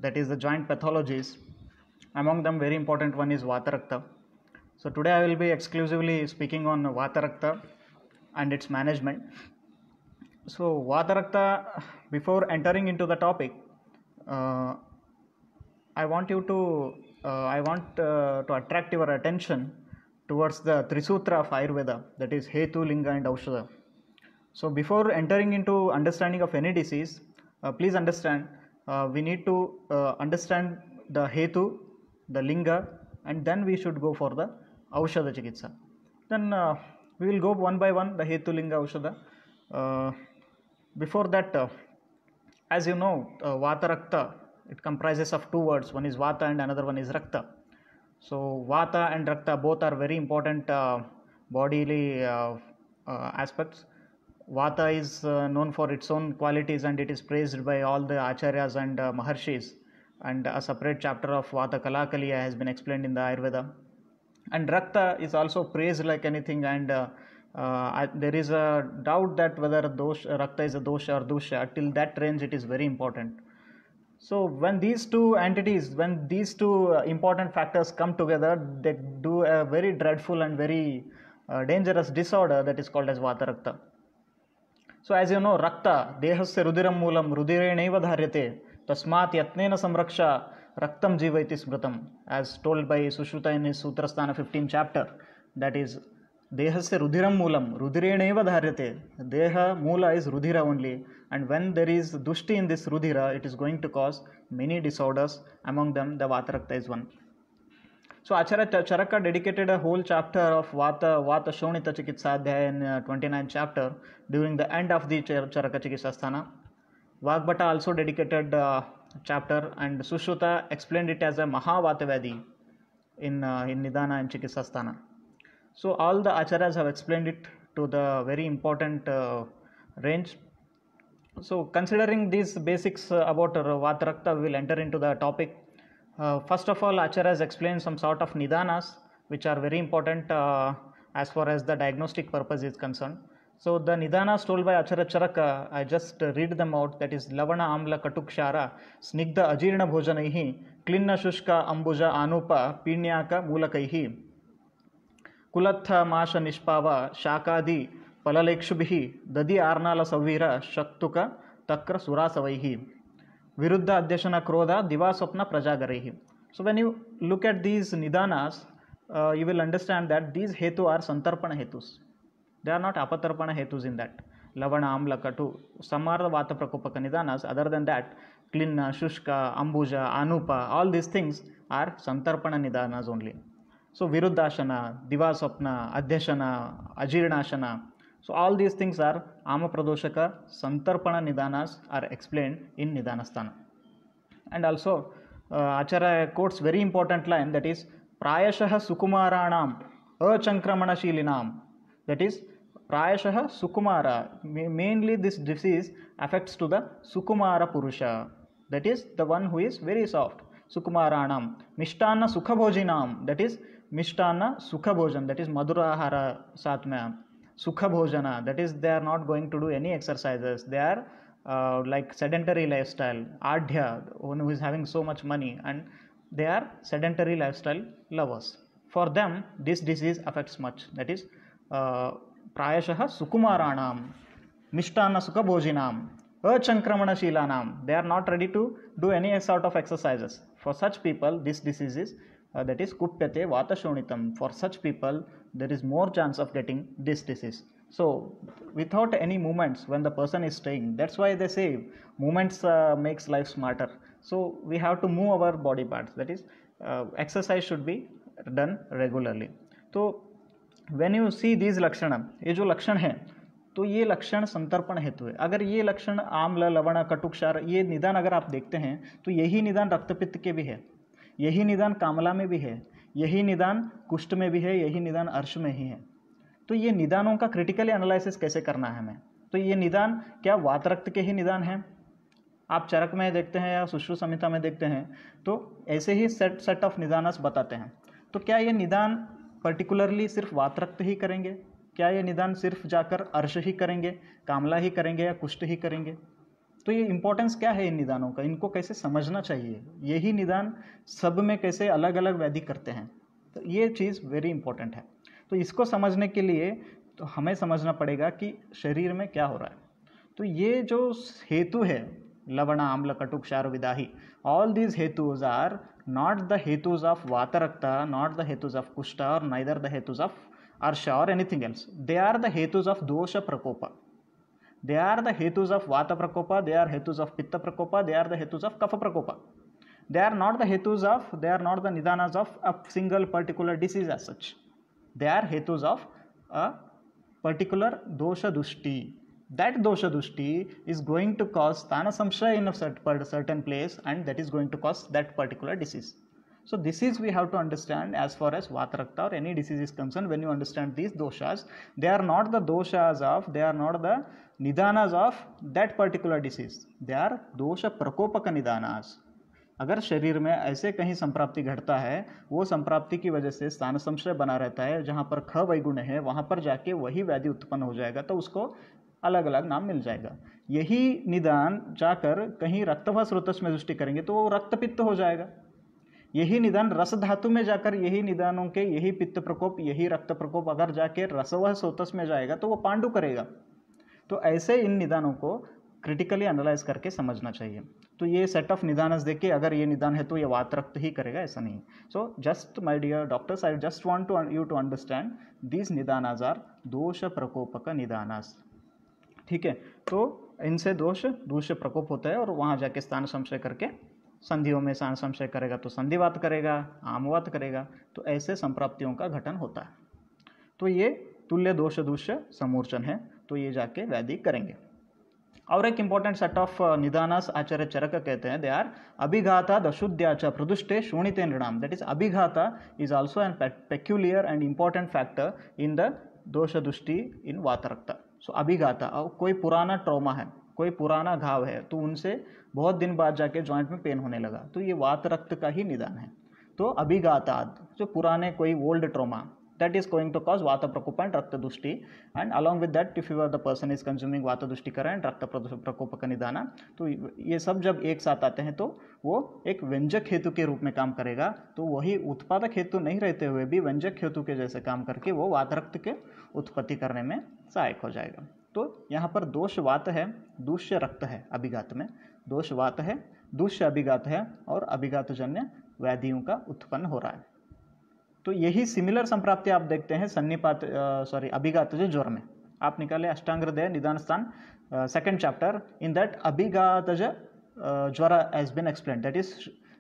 that is the joint pathologies. Among them, very important one is Vata Rakta. So today I will be exclusively speaking on Vata Rakta and its management. So Vata Rakta, before entering into the topic, I want to attract your attention towards the Trisutra of Ayurveda, that is Hetu, Linga and Aushadha. So before entering into understanding of any disease, please understand, we need to understand the Hetu, the Linga, and then we should go for the Aushadha Chikitsa. Then we will go one by one, the Hetu, Linga, Aushadha. Before that, as you know, Vata Rakta, it comprises of two words. One is Vata and another one is Rakta. So Vata and Rakta both are very important bodily aspects. Vata is known for its own qualities and it is praised by all the acharyas and maharshis, and a separate chapter of Vata Kalakaliya has been explained in the Ayurveda. And Rakta is also praised like anything, and there is a doubt that whether Rakta is a dosha or dusha. Till that range it is very important. So when these two important factors come together, they do a very dreadful and very dangerous disorder that is called as Vata Rakta. So as you know, Rakta, Dehasya Rudiram Moolam, Rudirenaiva Dharyate, Tasmat Yatnena Samraksha, Raktam Jivaiti Smritam, as told by Sushruta in his Sutrasthana 15th chapter, that is, Dehasya Rudiram Moolam, Rudirenaiva Dharyate, Deha Moola is Rudira only, and when there is Dushti in this Rudira, it is going to cause many disorders, among them the Vata Rakta is one. So Acharya Charaka dedicated a whole chapter of Vata Shonita Chikitsadhyaya in 29th chapter during the end of the Charaka Chikitsasthana. Vagbhata also dedicated a chapter, and Sushruta explained it as a Mahavatavadi in Nidana and Chikitsasthana. So all the acharyas have explained it to the very important range. So considering these basics about Vata Rakta, we will enter into the topic. First of all, acharyas explain some sort of nidanas which are very important as far as the diagnostic purpose is concerned. So the nidanas told by Acharya Charaka, I just read them out. That is Lavana Amla Katukshara, Snigdha Ajirna Bhojanaihi, Klinna Shushka Ambuja Anupa, Pinyaka Mulakaihi, Kulatha Masha Nishpava, Shakadi, Palalekshubhi, Dadi Arnala Savira, Shaktuka, Takra Surasavaihi, Viruddha Adhyashana Krodha, Divaswapna Prajagarehi. So when you look at these nidanas, you will understand that these hetu are Santarpana hetus. They are not Apatarpana hetus in that. Lavana, Amla, Katu, some are the Vata Prakopaka nidanas. Other than that, Klinna, Shushka, Ambuja, Anupa, all these things are Santarpana nidanas only. So Viruddhashana, Divaswapna, Adhyashana, Ajirnashana. So all these things are Amapradoshaka, Santarpana nidanas are explained in Nidanasthana. And also Acharya quotes very important line, that is Prayashaha Sukumaranam Achankramana Shilinam. That is Prayashaha Sukumara. Mainly this disease affects to the Sukumara Purusha. That is the one who is very soft. Sukumaranam. Mishtana Sukhabhojinam. That is Mishtana Sukhabhojan. That is Madhurahara Satmya. Sukha Bhojana, that is they are not going to do any exercises. They are like sedentary lifestyle. Adhya, one who is having so much money, and they are sedentary lifestyle lovers. For them, this disease affects much. That is Prayashaha Sukumaranam, Mishtana Sukha Bhojinam, Achankramana Shilanam. They are not ready to do any sort of exercises. For such people, this disease is that is Kupyate Vata Shonitam. For such people, there is more chance of getting this disease. So without any movements when the person is staying, that's why they say movements makes life smarter. So we have to move our body parts. That is exercise should be done regularly. So when you see these लक्षण, ये जो लक्षण है, तो ये लक्षण संतर्पण हेतु है. अगर ये लक्षण आम्ल, लवण, कटुक्षार, ये निदान अगर आप देखते हैं तो यही निदान रक्तपित्त के भी है, यही निदान कामला में भी है, यही निदान कुष्ठ में भी है, यही निदान अर्श में ही है. तो ये निदानों का क्रिटिकली एनालिसिस कैसे करना है हमें. तो ये निदान क्या वात रक्त के ही निदान हैं. आप चरक में देखते हैं या सुश्रुत संहिता में देखते हैं तो ऐसे ही सेट ऑफ निदानस बताते हैं. तो क्या ये निदान पर्टिकुलरली सिर्फ वात रक्त ही करेंगे, क्या ये निदान सिर्फ जाकर अर्श ही करेंगे, कामला ही करेंगे या कुष्ठ ही करेंगे. तो ये इंपॉर्टेंस क्या है इन निदानों का, इनको कैसे समझना चाहिए, यही निदान सब में कैसे अलग अलग व्याधि करते हैं, तो ये चीज़ वेरी इंपॉर्टेंट है। तो इसको समझने के लिए तो हमें समझना पड़ेगा कि शरीर में क्या हो रहा है। तो ये जो हेतु है लवण आम्ल कटु क्षार विदाही, ऑल दीज हेतुज आर नॉट द हेतुज ऑफ वातरक्ता, नॉट द हेतुज ऑफ कुष्ठ और नाइदर द हेतुज ऑफ अर्श or anything else, they are the हेतुज ऑफ दोष प्रकोप, they are the hetus of vata prakopa, they are hetus of pitta prakopa, they are the hetus of kapha prakopa. They are not the hetus of, they are not the nidanas of a single particular disease as such. They are hetus of a particular dosha dushti. That dosha dushti is going to cause sthana samshaya in a certain place, and that is going to cause that particular disease. So this is we have to understand as far as vatarakta or any disease is concerned. When you understand these doshas, they are not the doshas of, they are not the nidanas of that particular disease. They are dosha prakopaka nidanas. अगर शरीर में ऐसे कहीं संप्राप्ति घटता है, वो संप्राप्ति की वजह से स्थान संशय बना रहता है, जहाँ पर ख वैगुण्य है वहाँ पर जाके वही व्याधि उत्पन्न हो जाएगा, तो उसको अलग अलग नाम मिल जाएगा। यही निदान जाकर कहीं रक्तवा स्रोतस में दृष्टि करेंगे तो वो रक्तपित्त हो जाएगा। यही निदान रस धातु में जाकर यही निदानों के यही पित्त प्रकोप, यही रक्त प्रकोप अगर जाके रसवह स्रोतस में जाएगा तो वो पांडु करेगा। तो ऐसे इन निदानों को क्रिटिकली एनालाइज करके समझना चाहिए। तो ये सेट ऑफ निदानस देखिए, अगर ये निदान है तो ये वातरक्त ही करेगा, ऐसा नहीं। So just my dear doctors, I just want you to understand these निदानास आर दोष प्रकोपक निदानास। ठीक है, तो इनसे दोष प्रकोप होता है और वहाँ जाके स्थान संशय करके संधियों में स्थान संशय करेगा तो संधिवात करेगा, आमवात करेगा, तो ऐसे संप्राप्तियों का घटन होता है। तो ये तुल्य दोष दूष्य समूर्चन है, तो ये जाके व्याधि करेंगे। और एक इंपॉर्टेंट सेट ऑफ निदानास आचार्य चरक कहते हैं, दे आर अभिघाता अशुद्ध्याच प्रदुष्टे शोणिते नृणाम। दैट इज अभिघाता is also an peculiar and important factor in the दोष दुष्टि इन वातरक्ता। सो अभिघाता, कोई पुराना ट्रॉमा है, कोई पुराना घाव है, तो उनसे बहुत दिन बाद जाके जॉइंट में पेन होने लगा, तो ये वात रक्त का ही निदान है। तो अभिघाताद, जो पुराने कोई old trauma, that is going to cause vata prakopa and rakta dushti, and along with that if the person is consuming vata dushtikara and rakta prakopaka nidana, तो ये सब जब एक साथ आते हैं तो वो एक व्यंजक हेतु के रूप में काम करेगा। तो वही उत्पादक हेतु नहीं रहते हुए भी व्यंजक हेतु के जैसे काम करके वो वातरक्त के उत्पत्ति करने में सहायक हो जाएगा। तो यहाँ पर दोष वात है, दूष्य रक्त है, अभिघात में दोष वात है, दूष्य अभिघात है, और अभिघातजन्य व्याधियों का उत्पन्न हो रहा है। तो यही सिमिलर संप्राप्ति आप देखते हैं सन्निपात अभिघातज ज्वर में। आप निकाले अष्टांग हृदय निदान स्थान सेकंड चैप्टर, इन दैट अभिघातज ज्वर has been explained,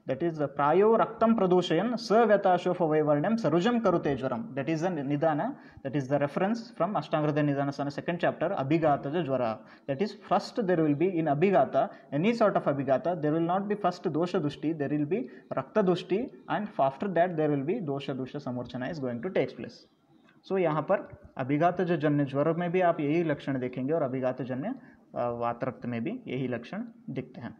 that is प्रायो रक्तम प्रदूषयन सव्यताशोफ वैवर्ण्यम सरुजम करुते ज्वरम। that is the nidana, that is the reference from ashtanga hridaya nidana sana second chapter, abhigata jwara। that is first there will be in abhigata, any sort of abhigata, there will not be first dosha dushti, there will be rakta dushti, and after that there will be dosha dusha samurchana is going to take place। so यहाँ पर अभिघात जन्य ज्वर में भी आप यही लक्षण देखेंगे और अभिघात जन्य वातरक्त में भी यही लक्षण दिखते हैं।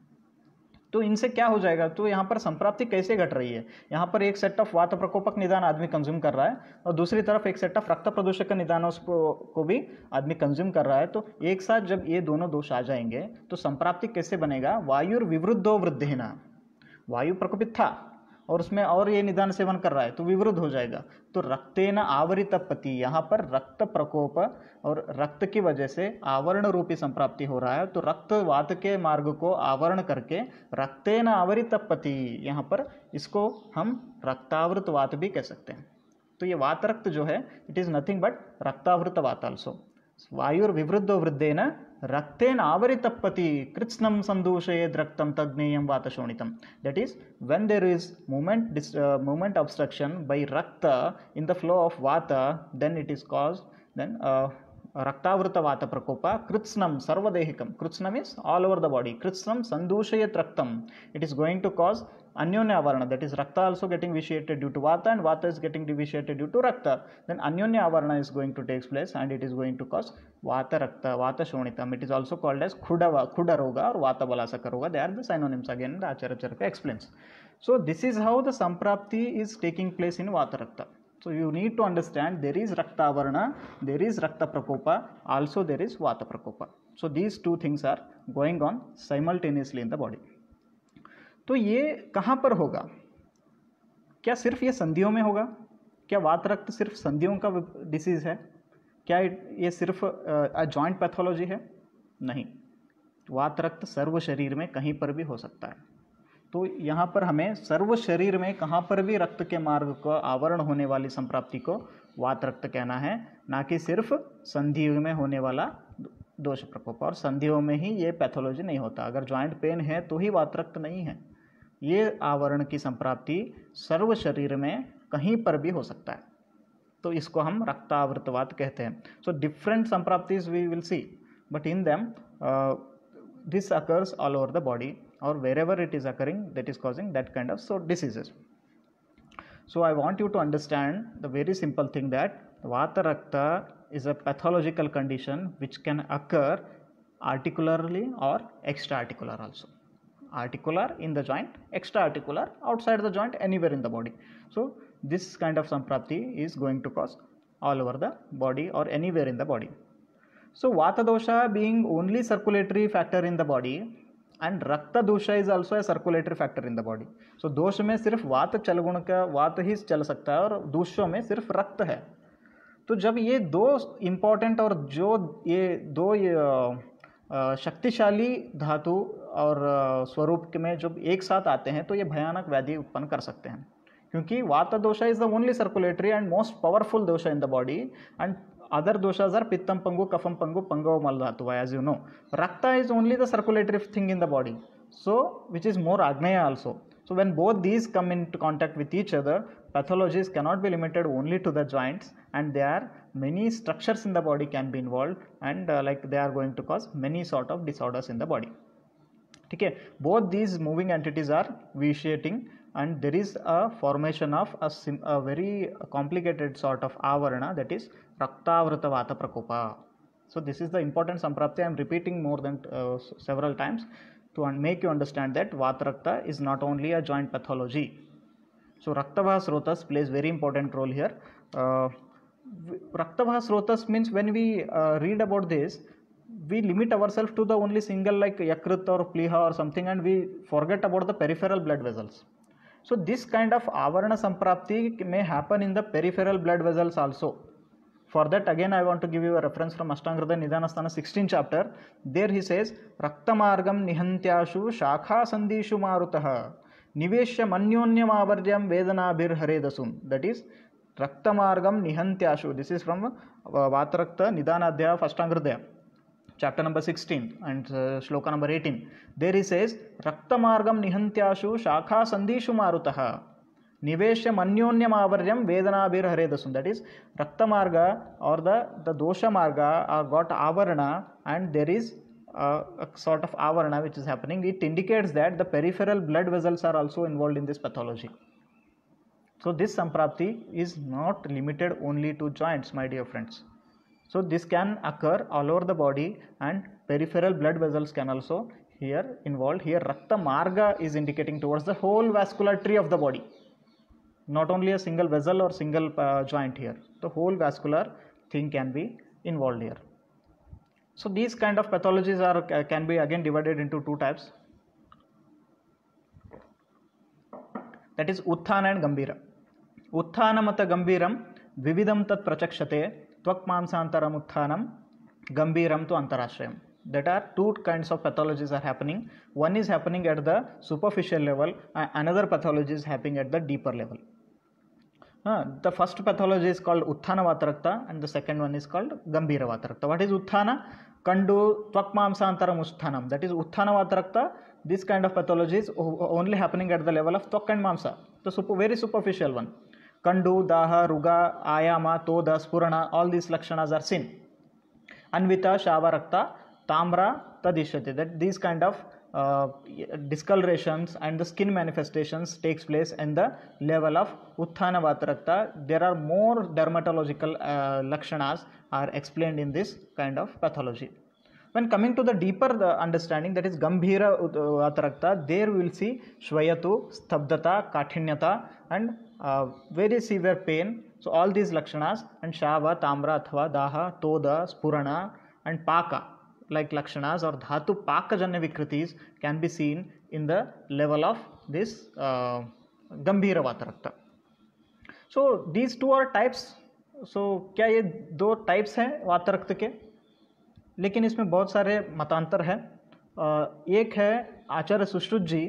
तो इनसे क्या हो जाएगा, तो यहाँ पर संप्राप्ति कैसे घट रही है, यहाँ पर एक सेट ऑफ वात प्रकोपक निदान आदमी कंज्यूम कर रहा है और दूसरी तरफ एक सेट ऑफ रक्त प्रदूषक निदानों को भी आदमी कंज्यूम कर रहा है। तो एक साथ जब ये दोनों दोष आ जाएंगे तो संप्राप्ति कैसे बनेगा, वायुर विवृद्धो वृद्धिना, वायु प्रकोपित था और उसमें और ये निदान सेवन कर रहा है तो विवृद्ध हो जाएगा। तो रक्तेन आवरित पति, यहाँ पर रक्त प्रकोप और रक्त की वजह से आवरण रूपी संप्राप्ति हो रहा है। तो रक्त वात के मार्ग को आवरण करके रक्तेन आवरित पति, यहाँ पर इसको हम रक्तावृत वात भी कह सकते हैं। तो ये वात रक्त जो है इट इज नथिंग बट रक्तावृत वात आल्सो। वायुर विवृद्धो वृद्धेन रक्तेन आवरितपति कृत्स्नं संदूषयेद रक्तं तज्ञेयं वातशोणितं। that is when there is movement obstruction by rakta in the flow of vata, then it is caused then रक्तावृत वात प्रकोप कृत्स्नं सर्वदेहिकं, कृत्स्नं is all over the body, कृत्स्नं संदूषयेत रक्तं, it is going to cause अन्योन्य avarana, that is rakta also getting vitiated due to vata and vata is getting vitiated due to rakta, then अन्योन्य avarana is going to take place and it is going to cause vata rakta vata shonitam। it is also called as khuda roga or vata balasaka roga, they are the synonyms again the acharya charaka explains। so this is how the samprapti is taking place in vata rakta। so you need to understand there is rakta avarana, there is rakta prakopa, also there is vata prakopa। So these two things are going on simultaneously in the body. तो ये कहाँ पर होगा? क्या सिर्फ ये संधियों में होगा? क्या वात रक्त सिर्फ संधियों का डिसीज है? क्या ये सिर्फ जॉइंट पैथोलॉजी है? नहीं, वात रक्त सर्व शरीर में कहीं पर भी हो सकता है. तो यहाँ पर हमें सर्व शरीर में कहाँ पर भी रक्त के मार्ग को आवरण होने वाली संप्राप्ति को वात रक्त कहना है, ना कि सिर्फ संधियों में होने वाला दोष प्रकोप. और संधियों में ही ये पैथोलॉजी नहीं होता. अगर जॉइंट पेन है तो ही वात रक्त नहीं है. ये आवरण की संप्राप्ति सर्व शरीर में कहीं पर भी हो सकता है, तो इसको हम रक्तावृतवात कहते हैं. सो डिफरेंट संप्राप्तिज we will see, but in them this occurs all over the body, or wherever it is occurring, that is causing that kind of diseases. So I want you to understand the very simple thing that vata rakta is a pathological condition which can occur articularly or extra articular also. Articular in the joint, extra articular outside the joint, anywhere in the body. So this kind of samprapti is going to cause all over the body or anywhere in the body. So vata dosha being only circulatory factor in the body, and rakta dosha is also a circulatory factor in the body. So दोष में सिर्फ वात चल गुण का वात ही चल सकता है और दूषों में सिर्फ रक्त है. तो जब ये दो इम्पॉर्टेंट और जो ये दो शक्तिशाली धातु और स्वरूप में जब एक साथ आते हैं तो ये भयानक व्याधि उत्पन्न कर सकते हैं, क्योंकि वाता दोषा is the only circulatory and most powerful दोषा in the body, and other doshas are pittam pangu, kafam pangu, pangava maldhatu, as you know. Rakta is only the circulatory thing in the body, so which is more agneya also. So when both these come into contact with each other, pathologies cannot be limited only to the joints, and there are many structures in the body can be involved, and like they are going to cause many sort of disorders in the body. Okay, both these moving entities are vitiating, and there is a formation of a very complicated sort of avarana, that is raktavrita vata prakopa. So this is the important samprapti. I am repeating more than several times to make you understand that vata rakta is not only a joint pathology. So raktavaha srotas plays very important role here. Raktavaha srotas means when we read about this, we limit ourselves to the only single like yakrit or pliha or something, and we forget about the peripheral blood vessels. So this kind of avarana samprapti may happen in the peripheral blood vessels also. For that again I want to give you a reference from Ashtanga Nidanasthana 16th chapter. There he says raktamargam nihantyashu shakha sandishu marutah niveshya manyonyam avaryam vedanabhir haredasum. That is raktamargam nihantyashu. This is from Vatarakta Nidanadhyaya Ashtanga chapter number 16 and shloka number 18. There he says raktamargam nihantyashu shakha sandishu marutah niveshya manyonyam avaryam vedanabhir haredasum. That is raktamarga or the dosha marga got avarana, and there is a sort of avarana which is happening. It indicates that the peripheral blood vessels are also involved in this pathology. So this samprapti is not limited only to joints, my dear friends. So this can occur all over the body, and peripheral blood vessels can also here involved. Here rakta marga is indicating towards the whole vascular tree of the body, not only a single vessel or single joint here. The whole vascular thing can be involved here. So these kind of pathologies are can be again divided into two types, that is utthana and gambhira. Utthana mata gambhiram vividam tat prachakshate tvak mamsantaram utthanam gambhiram tu antarashrayam. That are two kinds of pathologies are happening. One is happening at the superficial level, another pathology is happening at the deeper level. The first pathology is called utthana vatarakta, and the second one is called gambhira vatarakta. What is utthana? Kandu tvakmamsantaram ustanam. That is utthana vatarakta. This kind of pathology is only happening at the level of tvak and mamsa, the very superficial one. Kandu, daha, ruga, ayama, toda, spurana, all these lakshanas are seen. Anvita, shava, rakta, tamra, tadishyate. That these kind of discolorations and the skin manifestations takes place in the level of utthana vatarakta. There are more dermatological lakshanas are explained in this kind of pathology. When coming to the deeper understanding, that is gambhira vatarakta, there we will see shvayatu, stabdata, kathinyata, and very severe pain. So all these lakshanas, and shava, tamra, athva, daha, toda, spurana, and paka. like lakshanas or dhatu pakajanya vikritis can be seen in the level of this gambhira vatarakta. So these two are types. So क्या ये दो types हैं वातरक्त के? लेकिन इसमें बहुत सारे मतांतर है. एक है आचार्य सुश्रुत जी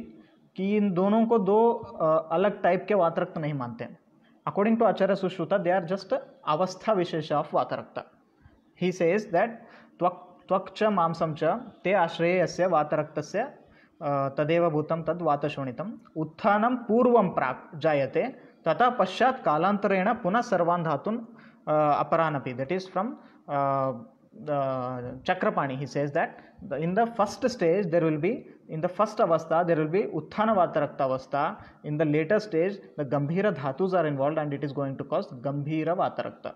कि इन दोनों को दो अलग टाइप के वातरक्त नहीं मानते हैं. According to Acharya Sushruta they are just अवस्था विशेष ऑफ वातरक्त. ही सेज दैट त्वक् च मांसं च ते आश्रयस्य वातरक्तस्य तदेव भूतं तद् वातशोणितम् उत्थानं पूर्वं प्राक् जायते तथा पश्चात् कालांतरेण पुनः सर्वान् धातून् अपरानपि. That is from Chakrapani. He says that in the first stage there will be, in the first avastha there will be Utthana Vatarakta avastha. In the later stage the Gambhira dhatus are involved and it is going to cause Gambhira Vatarakta.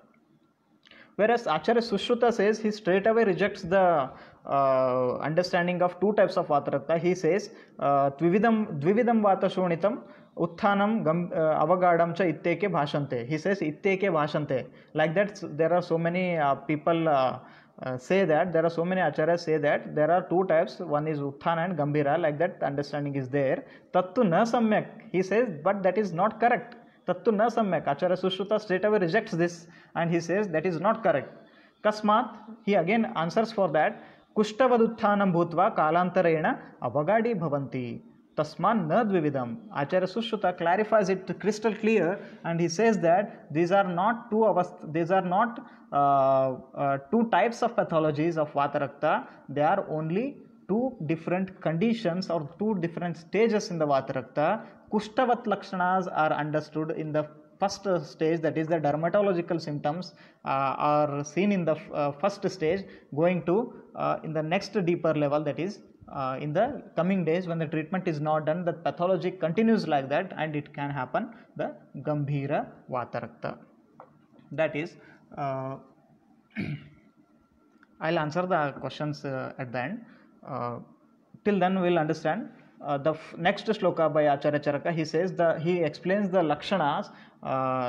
Whereas Acharya Sushruta says he straight away rejects the understanding of two types of Vatarakta. He says Dvividam Vatashonitam Utthanam Avagadam cha itteke bhashante. He says itteke bhashante. Like that there are so many people say that, there are so many acharyas say that there are two types, one is Utthana and Gambhira, like that understanding is there. Tattu na samyak, he says, but that is not correct. Tattu na samyak. Acharya Sushruta straight away rejects this and he says that is not correct. Kasmat, he again answers for that. Kushtavaduthanam bhutva kalantarena avagadi bhavanti. Tasman na dvividam. Acharya Sushruta clarifies it crystal clear and he says that these are not two types of pathologies of Vatarakta. They are only two different conditions or two different stages in the Vatarakta. Kushtavat lakshanas are understood in the first stage, that is the dermatological symptoms are seen in the first stage, going to in the next deeper level, that is in the coming days when the treatment is not done, the pathology continues like that and it can happen the Gambhira Vatarakta. That is I'll answer the questions at the end. Till then we'll understand the next shloka by Acharya Charaka. He says he explains the lakshanas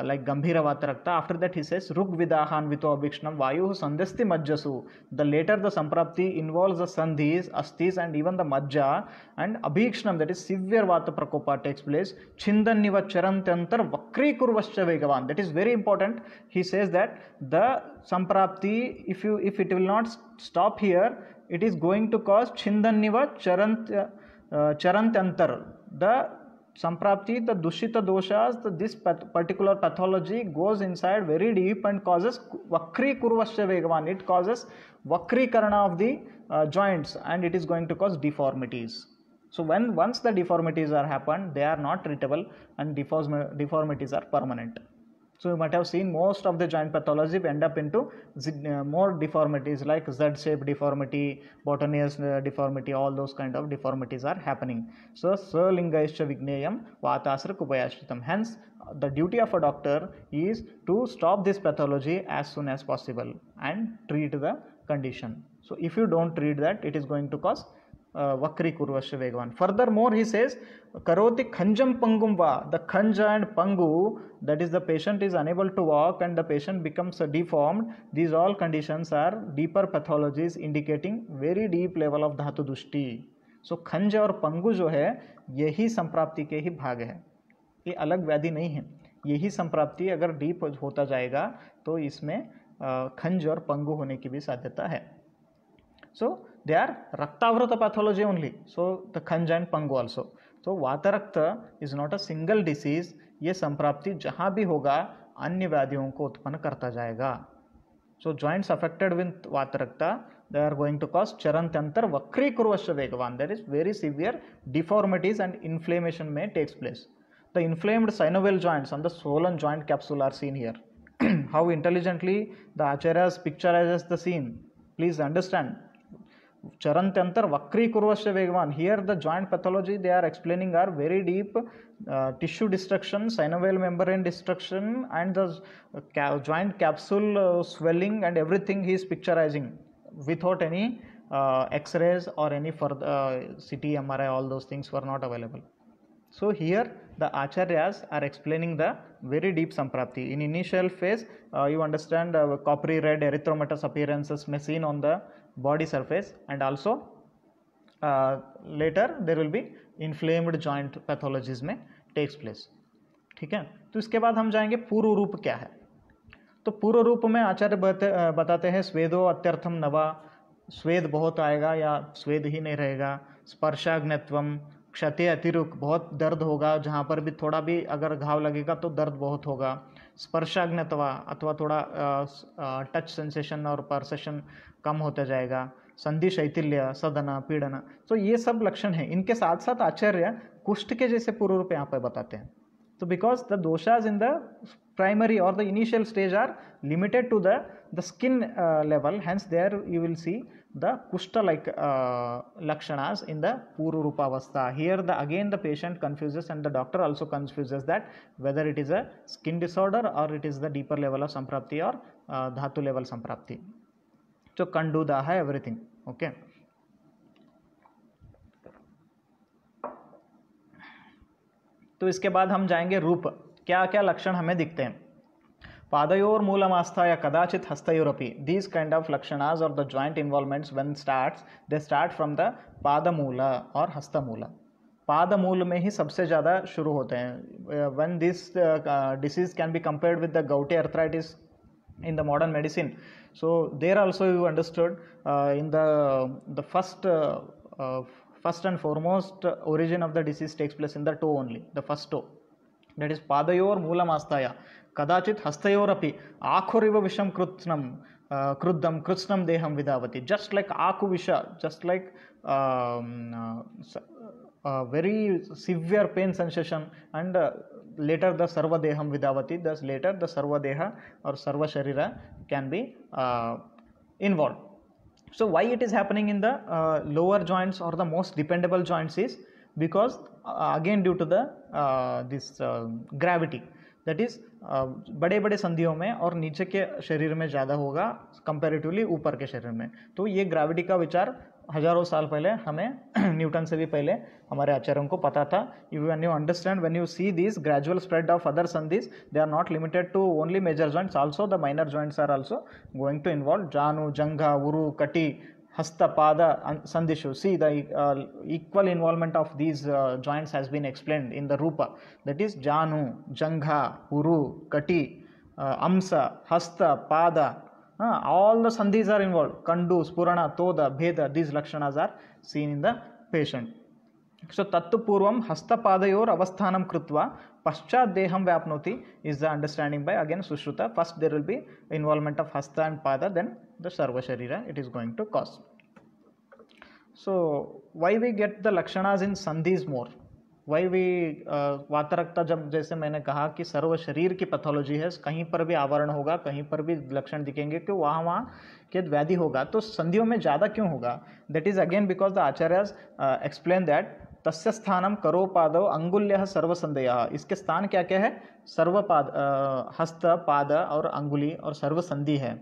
like Gambhira Vatarakta. After that he says Rug Vidahan Vito Abhikshnam Vayu Sandhasti Majjasu. The later the Samprapti involves the Sandhis, Asthis and even the Majja, and Abhikshnam, that is severe Vata Prakopa takes place. Chindanniva Charantantar Vakri Kurvascha Vegavan. That is very important. He says that the Samprapti, if it will not stop here, it is going to cause Chindanniva Charantantar. The Samprapti, the Dushita doshas, this particular pathology goes inside very deep and causes Vakri Kurvascha Vegavan. It causes Vakrikarana of the joints and it is going to cause deformities. So once the deformities are happened, they are not treatable and deformities are permanent. So you might have seen most of the joint pathology end up into more deformities like Z-shaped deformity, Botanius deformity, all those kind of deformities are happening. So Salingaischa Vigneyam Vatasra Kupayashritam. Hence the duty of a doctor is to stop this pathology as soon as possible and treat the condition. So if you don't treat that, it is going to cause Vakri Kurvasya Vegavan. Furthermore, he says, Karoti Khanjam Pangumva, the Khanja and Pangu, that is the patient is unable to walk and the patient becomes deformed. These all conditions are deeper pathologies indicating very deep level of Dhatu Dushti. So Khanja और Pangu जो है यही संप्राप्ति के ही भाग है, ये अलग व्याधि नहीं है. यही संप्राप्ति अगर डीप होता जाएगा तो इसमें खंज और पंगु होने की भी साध्यता है. So they are Raktavrata pathology only. So the Khanj and Pangu also. So Vatarakta is not a single disease. ये संप्राप्ति जहाँ भी होगा अन्य व्याधियों को उत्पन्न करता जाएगा. So joints affected with Vatarakta, they are going to cause Charantantar Vakri Kurvasya Vegavan. That is very severe deformities and inflammation may takes place. The inflamed synovial joints and the swollen joint capsule are seen here. How intelligently the acharyas picturizes the scene. Please understand. Charantantar Vakri Kurvasya Vegavan. Here the joint pathology they are explaining are very deep tissue destruction, synovial membrane destruction and the joint capsule swelling and everything he is picturizing without any X-rays or any further CT, MRI, all those things were not available. So here the acharyas are explaining the very deep samprapti. In initial phase, you understand coppery red erythromatous appearances may seen on the body surface, and also later there will be inflamed joint pathologies में takes place. ठीक है, तो इसके बाद हम जाएंगे पूर्व रूप क्या है. तो पूर्व रूप में आचार्य बताते हैं स्वेदो अत्यर्थम नवा, स्वेद बहुत आएगा या स्वेद ही नहीं रहेगा. स्पर्शाग्नत्वम, क्षति अतिरुक, बहुत दर्द होगा, जहाँ पर भी थोड़ा भी अगर घाव लगेगा तो दर्द बहुत होगा. स्पर्शाग्नत्वा अथवा थोड़ा टच सेंसेशन और परसेशन कम होता जाएगा. संधि शैथिल्य, सदना, पीड़ना, तो ये सब लक्षण हैं. इनके साथ साथ आचार्य कुष्ठ के जैसे पूर्व रूप यहाँ पर बताते हैं. तो बिकॉज द दोषाज in the primary or the initial stage are limited to the skin level, hence there you will see the kushta like lakshanas in the purva rupavastha. Here again the patient confuses and the doctor also confuses that whether it is a skin disorder or it is the deeper level of samprapti or dhatu level samprapti. So kandu daha everything. Okay. तो इसके बाद हम जाएंगे रूप, क्या क्या लक्षण हमें दिखते हैं. पादयोर मूलमास्थाय कदाचित हस्तयोरपि, दीज काइंड ऑफ लक्षणास or the joint involvements when starts, they start from the पादमूल और हस्तमूल. पादमूल में ही सबसे ज़्यादा शुरू होते हैं. When this disease can be compared with the गouty arthritis in the modern medicine, so there also you understood in the first and foremost origin of the disease takes place in the toe only, the first toe, that is padayor moolamastaya kadachit hastayorapi akhuriva visham krutnam kruddam krutnam deham vidavati. Just like aku visha, just like very severe pain sensation, and later the sarva deham vidavati, thus later the sarva deha or sarva sharira can be involved. So why it is happening in the lower joints or the most dependable joints is because again due to the this gravity, that is बड़े बड़े संधियों में और नीचे के शरीर में ज़्यादा होगा कंपैरेटिवली ऊपर के शरीर में. तो ये ग्रेविटी का विचार हजारों साल पहले हमें न्यूटन से भी पहले हमारे आचार्यों को पता था. When you understand, when you see this gradual spread of other संधिस, they are not limited to only major joints, also the minor joints are also going to involve. जानु, जंघा, उरु, कटी, hasta, pada sandhishu. See the equal involvement of these joints has been explained in the rupa, that is janu, jangha, uru, kati, amsa, hasta, pada, all the sandhis are involved. Kandu, spurana, toda, bheda, these lakshanas are seen in the patient. So tattu purvam hastapadayor avasthanam krutva paschat deham vyapnoti is the understanding by again Sushruta. First there will be involvement of hasta and pada, then the sarva sharira it is going to cause. So why we get the lakshanas in sandhis more? Why we वातरक्ता, जब जैसे मैंने कहा कि सर्व शरीर की pathology है, कहीं पर भी आवरण होगा, कहीं पर भी लक्षण दिखेंगे कि वहाँ के व्याधि होगा, तो संधियों में ज़्यादा क्यों होगा? That is again because the आचार्यज explain that तस्य स्थानम करो पादो अंगुल्य सर्वसंधय. इसके स्थान क्या क्या है? सर्वपाद, हस्त, पाद और अंगुली और सर्वसंधि है.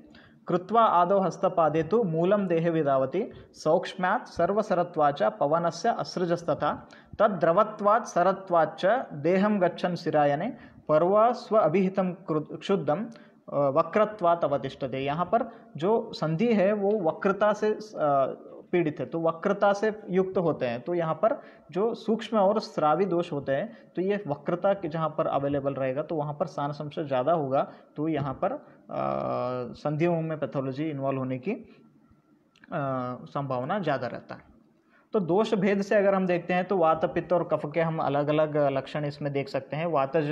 कृत्वा आदौ हस्तपादे तु मूलम देहे विदावति सौक्ष्म्यात् सर्वसरत्वाच पवनस्य असृजस्तथा तद्द्रवत्वात् सरत्वाच्च देहं गच्छन् शिरायने पर्व स्व अभिहितं क्षुद्धं वक्रत्वात् अवतिष्ठते. यहाँ पर जो संधि है वो वक्रता से पीड़ित है, तो वक्रता से युक्त होते हैं. तो यहाँ पर जो सूक्ष्म और स्रावी दोष होते हैं, तो ये वक्रता के जहाँ पर अवेलेबल रहेगा तो वहाँ पर स्थान संशय ज़्यादा होगा, तो यहाँ पर संधियों में पैथोलॉजी इन्वॉल्व होने की संभावना ज़्यादा रहता है. तो दोष भेद से अगर हम देखते हैं तो वात, पित्त और कफ के हम अलग अलग लक्षण इसमें देख सकते हैं. वातज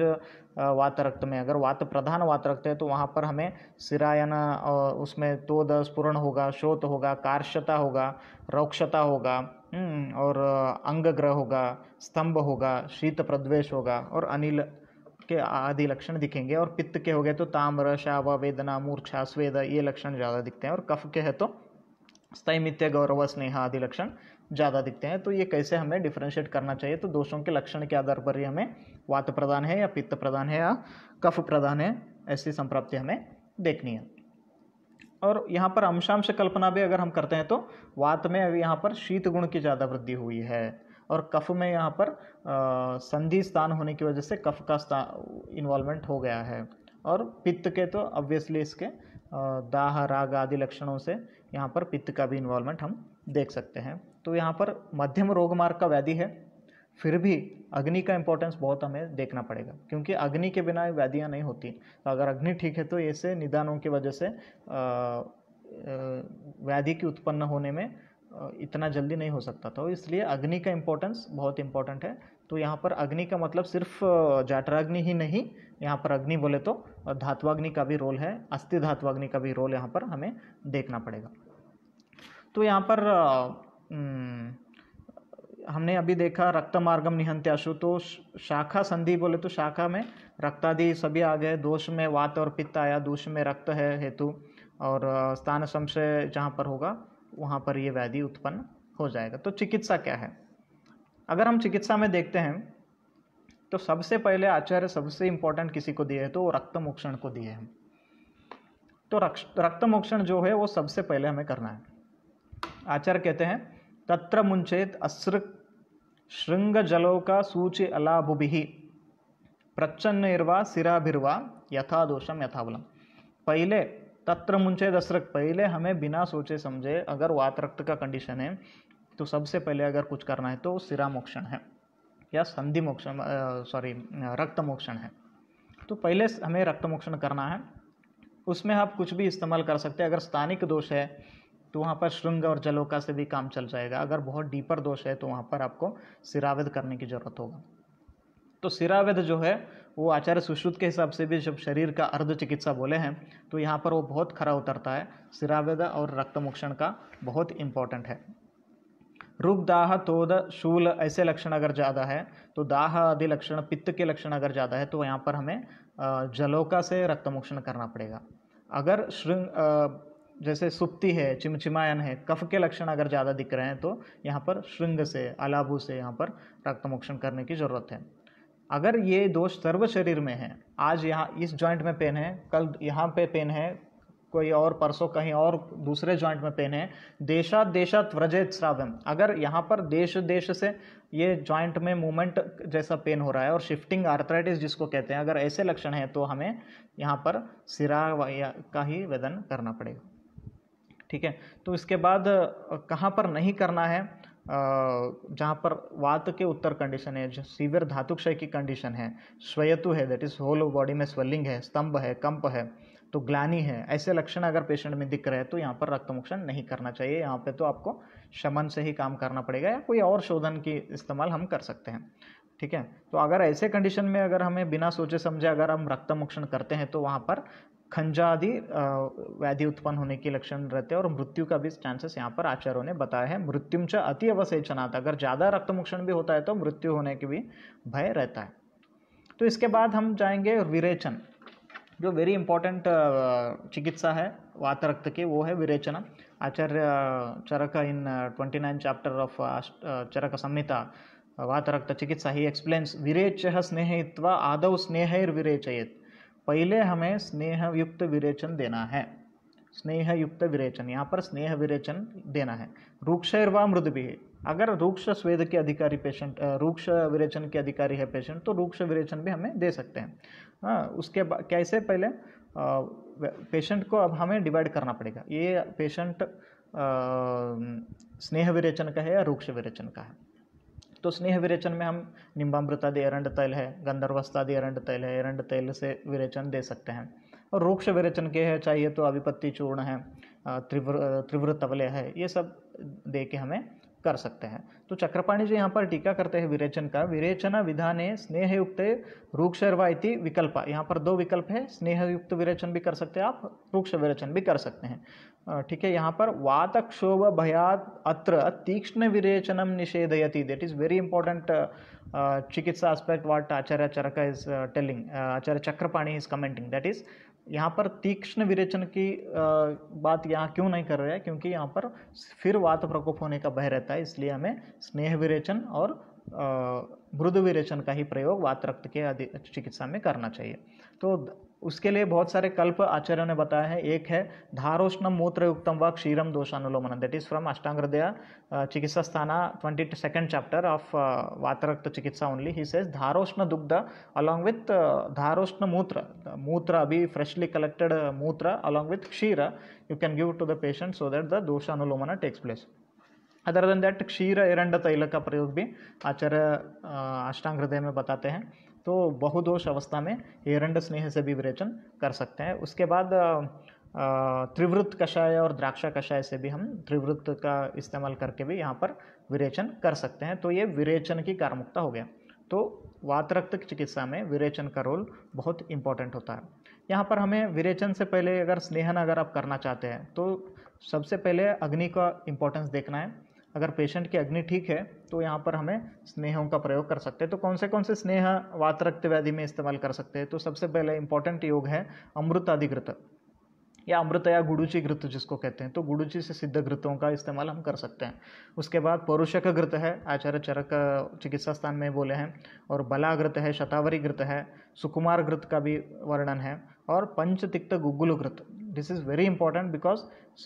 वात रक्त में अगर वात प्रधान वात रक्त है तो वहाँ पर हमें शिरायन, उसमें तोद स्फुरण होगा, शोथ होगा, कार्शता होगा, रौक्षता होगा और अंगग्रह होगा, स्तंभ होगा, शीत प्रद्वेष होगा और अनिल के आदि लक्षण दिखेंगे. और पित्त के हो गए तो ताम्र, शाव, वेदना, मूर्छा, स्वेद ये लक्षण ज़्यादा दिखते हैं. और कफ के है तो स्थैमित्य, गौरव, स्नेह आदि लक्षण ज़्यादा दिखते हैं. तो ये कैसे हमें डिफरेंशिएट करना चाहिए? तो दोषों के लक्षण के आधार पर ही हमें वात प्रधान है या पित्त प्रधान है या कफ प्रधान है, ऐसी संप्राप्ति हमें देखनी है. और यहाँ पर अंशांश कल्पना भी अगर हम करते हैं तो वात में अभी यहाँ पर शीत गुण की ज़्यादा वृद्धि हुई है और कफ में यहाँ पर संधि स्थान होने की वजह से कफ का इन्वॉल्वमेंट हो गया है. और पित्त के तो ऑब्वियसली इसके दाह राग आदि लक्षणों से यहाँ पर पित्त का भी इन्वॉल्वमेंट हम देख सकते हैं। तो यहाँ पर मध्यम रोग मार्ग का व्याधि है, फिर भी अग्नि का इंपॉर्टेंस बहुत हमें देखना पड़ेगा, क्योंकि अग्नि के बिना व्याधियाँ नहीं होती। तो अगर अग्नि ठीक है तो ऐसे निदानों की वजह से व्याधि की उत्पन्न होने में इतना जल्दी नहीं हो सकता था। इसलिए अग्नि का इम्पोर्टेंस बहुत इम्पोर्टेंट है। तो यहाँ पर अग्नि का मतलब सिर्फ जठराग्नि ही नहीं, यहाँ पर अग्नि बोले तो धात्वाग्नि का भी रोल है, अस्थि धात्वाग्नि का भी रोल यहाँ पर हमें देखना पड़ेगा। तो यहाँ पर हमने अभी देखा रक्त मार्गम निहंत्याशु, तो शाखा संधि बोले तो शाखा में रक्तादि सभी आ गए, दोष में वात और पित्त आया, दोष में रक्त है हेतु, और स्थान संशय जहाँ पर होगा वहाँ पर ये व्याधि उत्पन्न हो जाएगा। तो चिकित्सा क्या है? अगर हम चिकित्सा में देखते हैं तो सबसे पहले आचार्य सबसे इम्पोर्टेंट किसी को दिए है तो वो रक्त मोक्षण को दिए हैं। तो रक्त मोक्षण जो है वो सबसे पहले हमें करना है। आचार्य कहते हैं तत्र मुंचेत असृक श्रृंग जलोका सूचि अलाभुभिः प्रच्छन्नैर्वा सिराभिर्वा यथा दोषम यथाबलम। पहले तत्र मुंचेत असृक, पहले हमें बिना सोचे समझे अगर वात रक्त का कंडीशन है तो सबसे पहले अगर कुछ करना है तो सिरा मोक्षण है या संधि मोक्षण, रक्त मोक्षण है। तो पहले हमें रक्त मोक्षण करना है। उसमें आप कुछ भी इस्तेमाल कर सकते हैं। अगर स्थानिक दोष है तो वहाँ पर श्रृंग और जलोका से भी काम चल जाएगा। अगर बहुत डीपर दोष है तो वहाँ पर आपको सिरावेद करने की जरूरत होगा। तो सिरावेद जो है वो आचार्य सुश्रुत के हिसाब से भी जब शरीर का अर्ध चिकित्सा बोले हैं तो यहाँ पर वो बहुत खरा उतरता है। सिरावेद और रक्त मोक्षण का बहुत इंपॉर्टेंट है। रुग दाह तोद शूल ऐसे लक्षण अगर ज़्यादा है तो दाह आदि लक्षण, पित्त के लक्षण अगर ज़्यादा है तो यहाँ पर हमें जलोका से रक्त मोक्षण करना पड़ेगा। अगर श्रृंग जैसे सुप्ति है, चिमचिमायन है, कफ के लक्षण अगर ज़्यादा दिख रहे हैं तो यहाँ पर श्रृंग से, अलाभु से यहाँ पर रक्त मोक्षण करने की ज़रूरत है। अगर ये दोष सर्व शरीर में है, आज यहाँ इस जॉइंट में पेन है, कल यहाँ पे पेन है, कोई और परसों कहीं और दूसरे जॉइंट में पेन है, देशात देशात व्रजेत श्राव्यम, अगर यहाँ पर देश देश से ये जॉइंट में मूवमेंट जैसा पेन हो रहा है और शिफ्टिंग आर्थराइटिस जिसको कहते हैं, अगर ऐसे लक्षण हैं तो हमें यहाँ पर सिरा का ही वेदन करना पड़ेगा। ठीक है। तो इसके बाद कहाँ पर नहीं करना है? जहाँ पर वात के उत्तर कंडीशन है, जो सीवियर धातुक्षय की कंडीशन है, श्वेयतु है, दैट इज होल बॉडी में स्वेलिंग है, स्तंभ है, कंप है, तो ग्लानि है, ऐसे लक्षण अगर पेशेंट में दिख रहे हैं तो यहाँ पर रक्त मोक्षण नहीं करना चाहिए। यहाँ पे तो आपको शमन से ही काम करना पड़ेगा या कोई और शोधन की इस्तेमाल हम कर सकते हैं। ठीक है। तो अगर ऐसे कंडीशन में अगर हमें बिना सोचे समझे अगर हम रक्त मोक्षण करते हैं तो वहाँ पर खंजादि व्याधि उत्पन्न होने के लक्षण रहते हैं और मृत्यु का भी चांसेस यहाँ पर आचार्यों ने बताया है। मृत्युम च अति अवसेचनात्, अगर ज़्यादा रक्त मोक्षण भी होता है तो मृत्यु होने के भी भय रहता है। तो इसके बाद हम जाएंगे विरेचन, जो वेरी इंपॉर्टेंट चिकित्सा है वात रक्त की, वो है विरेचन। आचार्य चरक इन 29 चैप्टर ऑफ चरक संहिता वात रक्त चिकित्सा ही एक्सप्लेन्स विरेचः स्नेहयित्वा आदौ स्नेहैर्विरेचयेत्। पहले हमें स्नेहयुक्त विरेचन देना है, स्नेहयुक्त विरेचन, यहाँ पर स्नेह विरेचन देना है। रूक्षैर्वा मृदुभिः, अगर रूक्ष स्वेद के अधिकारी पेशेंट, रूक्ष विरेचन के अधिकारी है पेशेंट तो रूक्ष विरेचन भी हमें दे सकते हैं। हाँ, उसके बाद कैसे, पहले पेशेंट को अब हमें डिवाइड करना पड़ेगा, ये पेशेंट स्नेह विरेचन का है या रूक्ष विरेचन का है। तो स्नेह विरेचन में हम निम्बामृतादि एरंड तैल है, गंधर्वस्तादि एरंड तैल है, एरंड तैल से विरेचन दे सकते हैं। और रूक्ष विरेचन के है चाहिए तो अभिपत्ति चूर्ण है, त्रिव्र तवले है, ये सब दे के हमें कर सकते हैं। तो चक्रपाणी जी यहाँ पर टीका करते हैं विरेचन का, विरेचन विधाने स्नेहयुक्त रूक्षर्वा इति विकल्प, यहाँ पर दो विकल्प है, स्नेहयुक्त विरेचन भी कर सकते हैं आप, रूक्ष विरेचन भी कर सकते हैं। ठीक है। यहाँ पर वातक्षोभ भयात् अत्र तीक्ष्ण विरेचनम निषेधयति, दैट इज वेरी इंपॉर्टेंट चिकित्सा aspect what Acharya Charaka is telling, Acharya Chakrapani is commenting, that is यहाँ पर तीक्ष्ण विरेचन की बात यहाँ क्यों नहीं कर रहे हैं, क्योंकि यहाँ पर फिर वात प्रकोप होने का भय रहता है, इसलिए हमें स्नेह विरेचन और मृदु विरेचन का ही प्रयोग वात रक्त के चिकित्सा में करना चाहिए। तो उसके लिए बहुत सारे कल्प आचार्यों ने बताया है। एक है धारोष्णम मूत्रयुक्तम व क्षीरम दोषानुलोमनम, that is from Ashtanga Hridaya चिकित्सा स्थाना 22nd चैप्टर ऑफ वात रक्त चिकित्सा ओनली। ही सेज धारोष्ण दुग्ध अलॉन्ग विथ धारोष्ण मूत्र अभी फ्रेशली कलेक्टेड मूत्र अलॉन्ग विथ क्षीर you can give to the patient so that the दोषानुलोमन takes place. Other than that क्षीर एरंड तैल का प्रयोग भी आचार्य अष्टांग हृदय में बताते हैं। तो बहुदोष अवस्था में एरंड स्नेह से भी विरेचन कर सकते हैं। उसके बाद त्रिवृत कषाय और द्राक्षा कषाय से भी हम त्रिवृत का इस्तेमाल करके भी यहाँ पर विरेचन कर सकते हैं। तो ये विरेचन की कारमुक्ता हो गया। तो वात रक्त की चिकित्सा में विरेचन का रोल बहुत इंपॉर्टेंट होता है। यहाँ पर हमें विरेचन से पहले अगर स्नेहन अगर आप करना चाहते हैं तो सबसे पहले अग्नि का इम्पोर्टेंस देखना है। अगर पेशेंट की अग्नि ठीक है तो यहाँ पर हमें स्नेहों का प्रयोग कर सकते हैं। तो कौन से स्नेह वात रक्त व्याधि में इस्तेमाल कर सकते हैं? तो सबसे पहले इंपॉर्टेंट योग है अमृतादिघृत या अमृत या गुड़ुची घृत जिसको कहते हैं। तो गुड़ुची से सिद्ध घृतों का इस्तेमाल हम कर सकते हैं। उसके बाद पौरुषक घृत है, आचार्य चरक चिकित्सा स्थान में बोले हैं, और बलाघृत है, शतावरी घृत है, सुकुमार घृत का भी वर्णन है, और पंचतिक्त गुग्गुलु घृत। This is very important because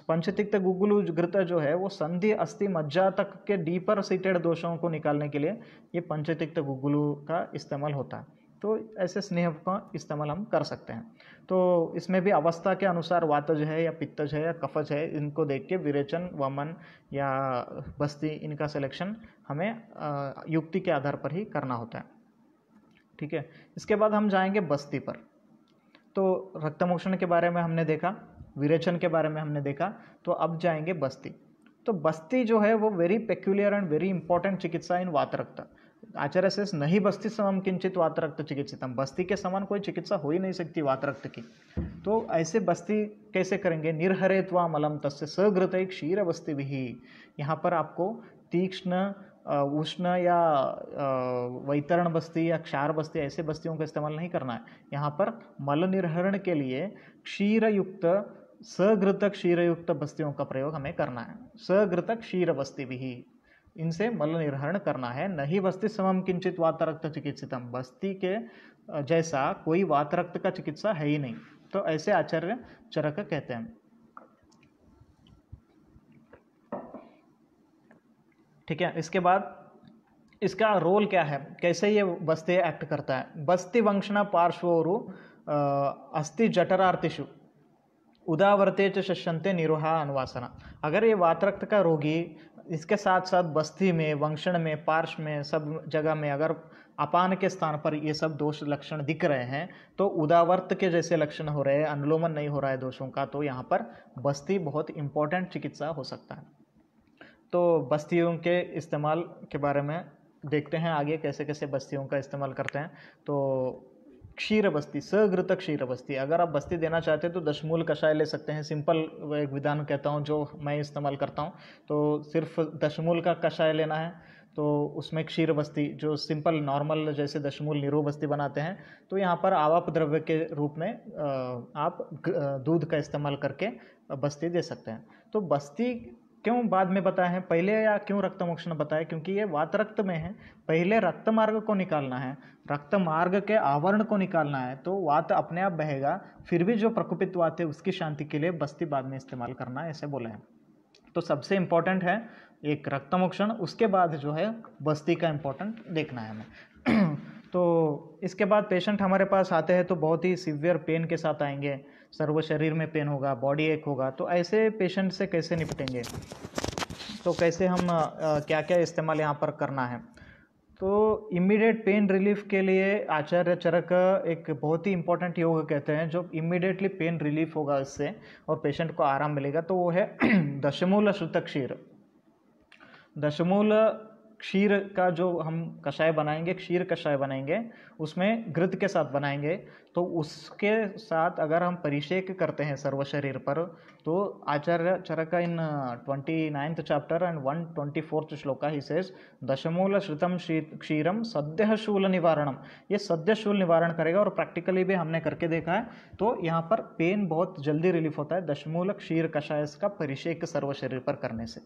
पंचतिक्त गुग्गुलु घृत जो है वो संधि अस्थि मज्जा तक के डीपर सीटेड दोषों को निकालने के लिए ये पंचतिक्त गुग्गुलु का इस्तेमाल होता है। तो ऐसे स्नेह का इस्तेमाल हम कर सकते हैं। तो इसमें भी अवस्था के अनुसार वातज है या पित्तज है या कफज है, इनको देख के विरेचन, वमन या बस्ती इनका सिलेक्शन हमें युक्ति के आधार पर ही करना होता है। ठीक है, इसके बाद हम जाएंगे बस्ती पर। तो रक्तमोक्षण के बारे में हमने देखा, विरेचन के बारे में हमने देखा, तो अब जाएंगे बस्ती। तो बस्ती जो है वो very peculiar and very important चिकित्सा इन वात रक्त। आचार्य से नहीं बस्ती समम किंचित वात रक्त चिकित्सितम, बस्ती के समान कोई चिकित्सा हो ही नहीं सकती वात रक्त की। तो ऐसे बस्ती कैसे करेंगे? निर्हरेत्वा मलम तस्य सघृत क्षीर बस्ती भी। यहाँ पर आपको तीक्ष्ण उष्ण या वैतरण बस्ती या क्षार बस्ती ऐसे बस्तियों का इस्तेमाल नहीं करना है। यहाँ पर मल निर्हरण के लिए क्षीर युक्त सघृत क्षीर युक्त बस्तियों का प्रयोग हमें करना है। सघृत क्षीर बस्ती भी, इनसे मल निर्हरण करना है। नहीं बस्ती समम किंचित वात रक्त चिकित्सितम, बस्ती के जैसा कोई वात रक्त का चिकित्सा है ही नहीं। तो ऐसे आचार्य चरक कहते हैं। ठीक है, इसके बाद इसका रोल क्या है, कैसे ये बस्ती एक्ट करता है? बस्ती वंशना पार्श्वोरु अस्थि जठरार्तिषु उदावर्ते च शश्यन्ते निरोहा अनुवासना। अगर ये वात रक्त का रोगी इसके साथ साथ बस्ती में, वंशण में, पार्श्व में, सब जगह में अगर अपान के स्थान पर ये सब दोष लक्षण दिख रहे हैं, तो उदावर्त के जैसे लक्षण हो रहे हैं, अनुलोमन नहीं हो रहा है दोषों का, तो यहाँ पर बस्ती बहुत इंपॉर्टेंट चिकित्सा हो सकता है। तो बस्तियों के इस्तेमाल के बारे में देखते हैं आगे, कैसे कैसे बस्तियों का इस्तेमाल करते हैं। तो क्षीर बस्ती, सघृत क्षीर बस्ती, अगर आप बस्ती देना चाहते हैं तो दशमूल कषाय ले सकते हैं। सिंपल एक विधान कहता हूँ जो मैं इस्तेमाल करता हूँ, तो सिर्फ दशमूल का कषाय लेना है। तो उसमें क्षीर बस्ती जो सिंपल नॉर्मल जैसे दशमूल निरो बस्ती बनाते हैं, तो यहाँ पर आवाप द्रव्य के रूप में आप दूध का इस्तेमाल करके बस्ती दे सकते हैं। तो बस्ती क्यों बाद में बताया है, पहले या क्यों रक्तमोक्षण बताया? क्योंकि ये वात रक्त में है, पहले रक्त मार्ग को निकालना है, रक्त मार्ग के आवरण को निकालना है, तो वात अपने आप बहेगा। फिर भी जो प्रकोपित वात है उसकी शांति के लिए बस्ती बाद में इस्तेमाल करना है, ऐसे बोले हैं। तो सबसे इम्पोर्टेंट है एक रक्तमोक्षण, उसके बाद जो है बस्ती का इम्पोर्टेंट देखना है हमें। तो इसके बाद पेशेंट हमारे पास आते हैं तो बहुत ही सीवियर पेन के साथ आएंगे, सर्व शरीर में पेन होगा, बॉडी एक होगा। तो ऐसे पेशेंट से कैसे निपटेंगे, तो कैसे हम क्या क्या इस्तेमाल यहाँ पर करना है? तो इमीडिएट पेन रिलीफ के लिए आचार्य चरक एक बहुत ही इंपॉर्टेंट योग कहते हैं, जो इमीडिएटली पेन रिलीफ होगा इससे और पेशेंट को आराम मिलेगा, तो वो है दशमूल श्रुत क्षीर। दशमूल क्षीर का जो हम कषाय बनाएंगे, क्षीर कषाय बनाएंगे, उसमें घृत के साथ बनाएंगे। तो उसके साथ अगर हम परिषेक करते हैं सर्व शरीर पर, तो आचार्य Charak in 29th chapter and 124th श्लोका ही सेज दशमूल श्रुतम क्षीरम सद्य शूल निवारणम। ये सद्य शूल निवारण करेगा, और प्रैक्टिकली भी हमने करके देखा है। तो यहाँ पर पेन बहुत जल्दी रिलीफ होता है दशमूल क्षीर कषाय का परिषेक सर्व शरीर पर करने से।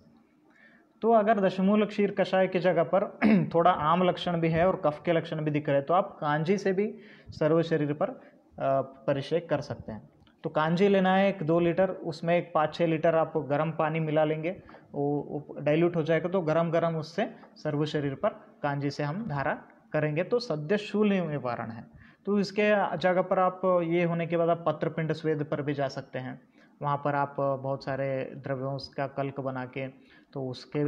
तो अगर दशमूल क्षीर कषाय की जगह पर थोड़ा आम लक्षण भी है और कफ के लक्षण भी दिख रहे हैं तो आप कांजी से भी सर्व शरीर पर परिषेक कर सकते हैं। तो कांजी लेना है 1-2 लीटर, उसमें एक 5-6 लीटर आप गर्म पानी मिला लेंगे, वो डाइल्यूट हो जाएगा तो गरम गरम उससे सर्व शरीर पर कांजी से हम धारा करेंगे तो सद्य शूल निवारण है। तो इसके जगह पर आप ये होने के बाद आप पत्रपिंड स्वेद पर भी जा सकते हैं, वहाँ पर आप बहुत सारे द्रव्यों का कल्क बना के तो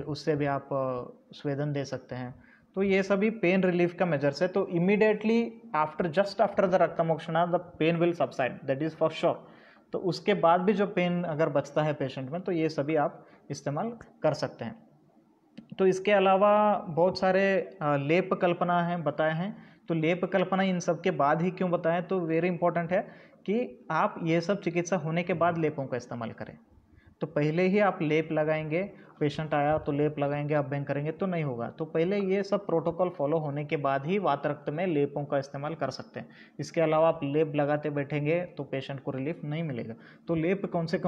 उससे भी आप स्वेदन दे सकते हैं। तो ये सभी पेन रिलीफ का मेजर्स है। तो इमीडिएटली जस्ट आफ्टर द रक्तमोक्षणा the pain will subside, that is for sure. तो उसके बाद भी जो पेन अगर बचता है पेशेंट में तो ये सभी आप इस्तेमाल कर सकते हैं। तो इसके अलावा बहुत सारे लेप कल्पना हैं बताए हैं। तो लेप कल्पना इन सब के बाद ही क्यों बताएं, तो वेरी इंपॉर्टेंट है कि आप ये सब चिकित्सा होने के बाद लेपों का इस्तेमाल करें। तो पहले ही आप लेप लगाएंगे, पेशेंट आया तो लेप लगाएंगे अभ्यंग करेंगे तो नहीं होगा। तो पहले ये सब प्रोटोकॉल फॉलो होने के बाद ही वात रक्त में लेपों का इस्तेमाल कर सकते हैं। इसके अलावा आप लेप लगाते बैठेंगे तो पेशेंट को रिलीफ नहीं मिलेगा। तो लेप कौन से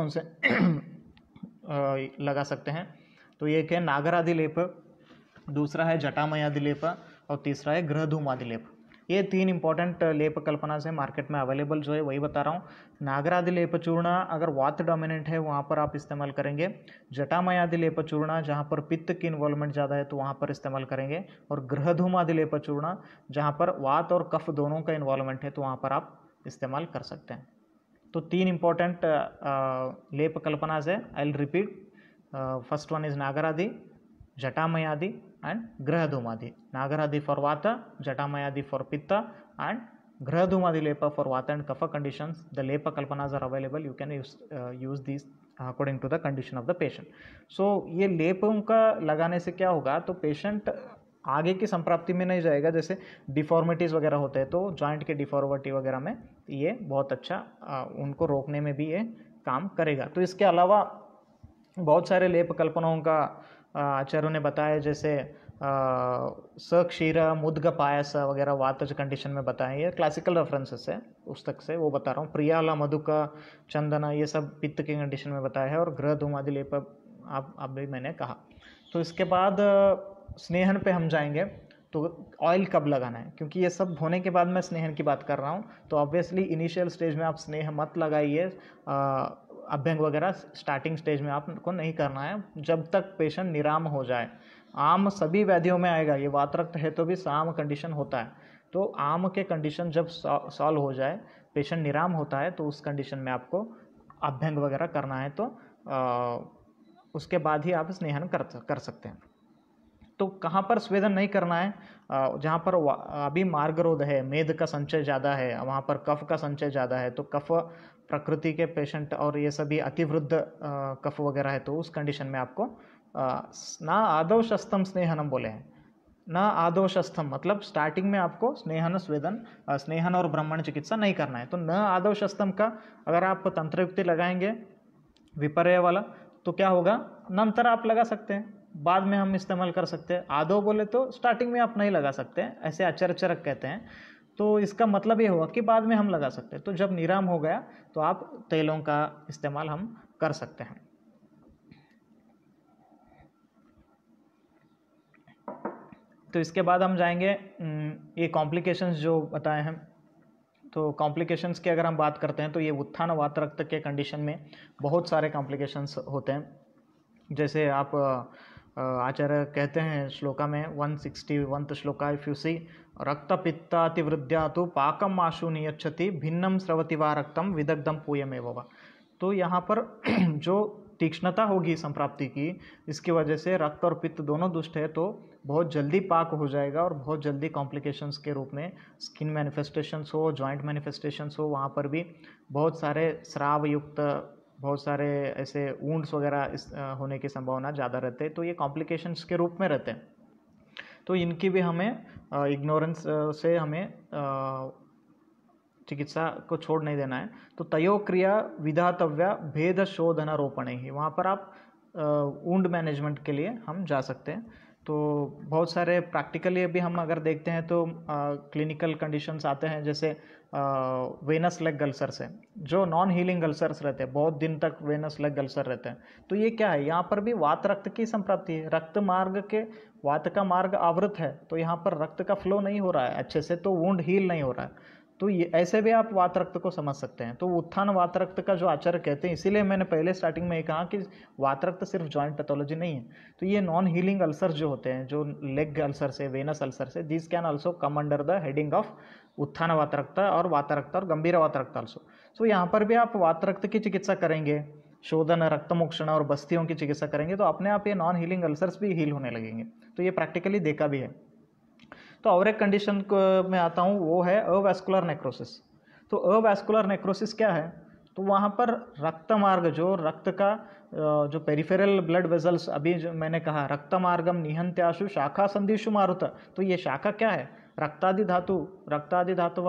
लगा सकते हैं, तो एक है नागरादि लेप, दूसरा है जटामयादि लेप और तीसरा है गृहधूमादि लेप। ये 3 इंपॉर्टेंट लेप कल्पना से मार्केट में अवेलेबल जो है वही बता रहा हूँ। नागरादि लेप चूर्ण अगर वात डोमिनेंट है वहाँ पर आप इस्तेमाल करेंगे, जटामयादि लेप चूर्ण जहाँ पर पित्त की इन्वॉल्वमेंट ज़्यादा है तो वहाँ पर इस्तेमाल करेंगे, और गृहधूमादि लेप चूर्ण जहाँ पर वात और कफ दोनों का इन्वॉल्वमेंट है तो वहाँ पर आप इस्तेमाल कर सकते हैं। तो 3 इंपॉर्टेंट लेप कल्पना से I will repeat. First one is नागरादि, जटामयादि and grahadhumadi. Nagaradi for vata, jatamayadi for pitta and grahadhumadi lepa for vata and kapha conditions. The lepa kalpanas are available, you can use these according to the condition of the patient. So ये लेपों का लगाने से क्या होगा, तो patient आगे की संप्राप्ति में नहीं जाएगा। जैसे डिफॉर्मिटीज़ वगैरह होते हैं तो जॉइंट के डिफॉर्मिटी वगैरह में ये बहुत अच्छा उनको रोकने में भी ये काम करेगा। तो इसके अलावा बहुत सारे लेप कल्पनाओं का आचार्यों ने बताया, जैसे सक्षीरा मुद्ग पायस वगैरह वातज कंडीशन में बताए। ये क्लासिकल रेफरेंसेस है पुस्तक से, वो बता रहा हूँ। प्रियाला मधुका चंदना ये सब पित्त की कंडीशन में बताया है, और गृह धूमादि लेप अब भी मैंने कहा। तो इसके बाद स्नेहन पे हम जाएंगे। तो ऑयल कब लगाना है, क्योंकि ये सब होने के बाद मैं स्नेहन की बात कर रहा हूँ। तो ऑब्वियसली इनिशियल स्टेज में आप स्नेह मत लगाइए, अभ्यंग वगैरह स्टार्टिंग स्टेज में आपको नहीं करना है, जब तक पेशेंट निराम हो जाए। आम सभी व्याधियों में आएगा, ये वातरक्त है तो भी साम कंडीशन होता है। तो आम के कंडीशन जब सॉल्व हो जाए, पेशेंट निराम होता है, तो उस कंडीशन में आपको अभ्यंग वगैरह करना है, तो उसके बाद ही आप स्नेहन कर सकते हैं। तो कहाँ पर स्वेदन नहीं करना है, जहाँ पर अभी मार्गरोध है, मेद का संचय ज़्यादा है, वहाँ पर कफ का संचय ज़्यादा है, तो कफ प्रकृति के पेशेंट और ये सभी अतिवृद्ध कफ वगैरह है, तो उस कंडीशन में आपको ना आदौ शस्तम स्नेहनम बोले हैं, ना आदौ शस्तम मतलब स्टार्टिंग में आपको स्नेहन और ब्राह्मण चिकित्सा नहीं करना है। तो न आदौ शस्तम का अगर आप तंत्रयुक्ति लगाएंगे विपर्य वाला तो क्या होगा, नंतर आप लगा सकते हैं, बाद में हम इस्तेमाल कर सकते हैं। आदौ बोले तो स्टार्टिंग में आप नहीं लगा सकते हैं, ऐसे अचरक कहते हैं। तो इसका मतलब ये हुआ कि बाद में हम लगा सकते हैं। तो जब निराम हो गया तो आप तेलों का इस्तेमाल हम कर सकते हैं। तो इसके बाद हम जाएंगे ये कॉम्प्लिकेशंस जो बताए हैं। तो कॉम्प्लिकेशंस की अगर हम बात करते हैं तो ये उत्थान वात रक्त के कंडीशन में बहुत सारे कॉम्प्लिकेशंस होते हैं। जैसे आप आचार्य कहते हैं श्लोका में 161 श्लोका, इफ यू सी रक्त पित्तातिवृद्ध्या तो पाकम आशु नियच्छति भिन्नम स्रवति वा रक्तम विदग्धम पूयमेव वा। तो यहाँ पर जो तीक्ष्णता होगी संप्राप्ति की, इसकी वजह से रक्त और पित्त दोनों दुष्ट है, तो बहुत जल्दी पाक हो जाएगा और बहुत जल्दी कॉम्प्लिकेशंस के रूप में स्किन मैनिफेस्टेशंस हो, जॉइंट मैनिफेस्टेशंस हो, वहाँ पर भी बहुत सारे स्राव युक्त बहुत सारे ऐसे वुंड्स वगैरह होने की संभावना ज़्यादा रहते हैं। तो ये कॉम्प्लिकेशंस के रूप में रहते हैं। तो इनकी भी हमें इग्नोरेंस से हमें चिकित्सा को छोड़ नहीं देना है। तो तयो क्रिया विधातव्या भेद शोधनारोपण ही, वहाँ पर आप वुंड मैनेजमेंट के लिए हम जा सकते हैं। तो बहुत सारे प्रैक्टिकली अभी हम अगर देखते हैं तो क्लिनिकल कंडीशंस आते हैं, जैसे वेनस लेग अल्सर्स है, जो नॉन हीलिंग अल्सर्स रहते हैं, बहुत दिन तक वेनस लेग अल्सर रहते हैं। तो ये क्या है, यहाँ पर भी वात रक्त की संप्राप्ति है, रक्त मार्ग के वात का मार्ग आवृत है, तो यहाँ पर रक्त का फ्लो नहीं हो रहा है अच्छे से, तो वुंड हील नहीं हो रहा है। तो ये ऐसे भी आप वात रक्त को समझ सकते हैं। तो उत्थान वात रक्त का जो आचार्य कहते हैं, इसीलिए मैंने पहले स्टार्टिंग में ये कहा कि वात रक्त सिर्फ जॉइंट पैथोलॉजी नहीं है। तो ये नॉन हीलिंग अल्सर जो होते हैं, जो लेग अल्सर से, वेनस अल्सर से, this can also come under the heading of उत्थान वात रक्त और वात रक्त और गंभीर वात रक्त ऑल्सो। सो यहाँ पर भी आप वात रक्त की चिकित्सा करेंगे, शोधन, रक्तमोक्षण और बस्तियों की चिकित्सा करेंगे, तो अपने आप ये नॉन हीलिंग अल्सर्स भी हील होने लगेंगे। तो ये प्रैक्टिकली देखा भी है। तो और एक कंडीशन में आता हूँ, वो है अवैस्कुलर नेक्रोसिस। तो अवैस्कुलर नेक्रोसिस क्या है, तो वहाँ पर रक्त मार्ग, जो रक्त का जो पेरिफेरल ब्लड वेजल्स, अभी जो मैंने कहा रक्त मार्गम निहंत्याशु शाखा संधिषु मारुत, तो ये शाखा क्या है, रक्तादि धातु, रक्तादि धातु।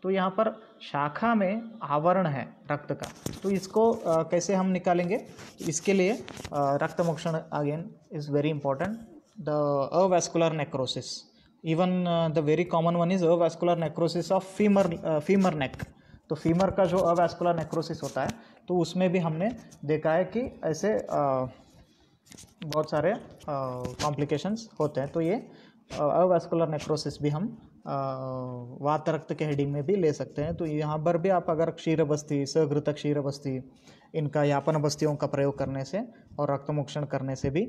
तो यहाँ पर शाखा में आवरण है रक्त का, तो इसको कैसे हम निकालेंगे, इसके लिए रक्तमोक्षण again is very important. The avascular necrosis, even the very common one is avascular necrosis of femur neck. तो फीमर का जो अवैस्कुलर नेक्रोसिस होता है, तो उसमें भी हमने देखा है कि ऐसे बहुत सारे कॉम्प्लिकेशंस होते हैं। तो ये अवैस्कुलर नेक्रोसिस भी हम वात रक्त के हेडिंग में भी ले सकते हैं। तो यहाँ पर भी आप अगर क्षीरबस्ती, सघृत क्षीरबस्ती, इनका यापन बस्तियों का प्रयोग करने से और रक्तमोक्षण करने से भी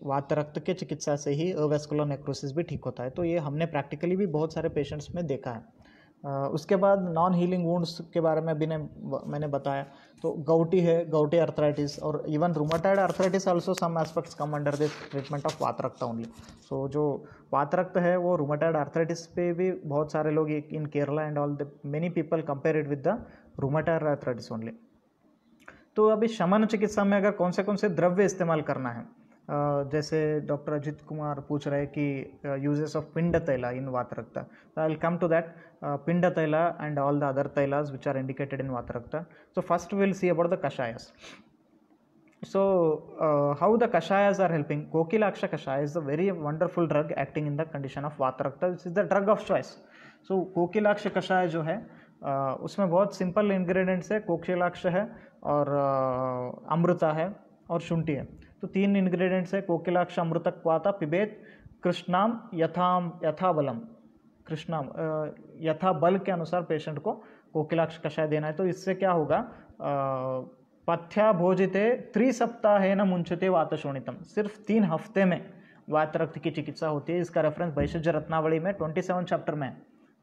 वात रक्त के चिकित्सा से ही अवैस्कुलर नेक्रोसिस भी ठीक होता है। तो ये हमने प्रैक्टिकली भी बहुत सारे पेशेंट्स में देखा है। उसके बाद नॉन हीलिंग वुंड्स के बारे में अभी मैंने बताया। तो गौटी है, गौटी अर्थराइटिस, और even rheumatoid arthritis also some aspects come under this treatment of वात रक्त ओनली। सो जो वात रक्त है वो रूमेटॉइड अर्थराइटिस पे भी बहुत सारे लोग in Kerala and all the many people compare it with the rheumatoid arthritis only. तो अभी शमन चिकित्सा में अगर कौन से द्रव्य इस्तेमाल करना है, जैसे डॉक्टर अजित कुमार पूछ रहे हैं कि यूजेस ऑफ पिंड तैला इन वात रक्त। I will come to that, पिंड तैला एंड ऑल द अदर तैलास विच आर इंडिकेटेड इन वात रक्त। So first we will see about the कषायस. So how the kashayas are helping? Kokilaksha kashaya is a very wonderful drug acting in the condition of vata rakta, which is the drug of choice. So कोकिलाक्ष कषाय जो है उसमें बहुत simple ingredients है, कोकिलाक्ष है और अमृता है और शुंठी है। तो तीन इंग्रेडिएंट्स है, कोकिलाक्ष अमृतक पाता पिबेत कृष्णाम यथा बलम। कृष्णाम यथा बल के अनुसार पेशेंट को कोकिलाक्ष कषाय देना है। तो इससे क्या होगा, पथ्या भोजिते 3 सप्ताहे न मुंचते वात शोणितम, सिर्फ 3 हफ्ते में वात रक्त की चिकित्सा होती है। इसका रेफरेंस वैशज्य रत्नावली में 27 चैप्टर में,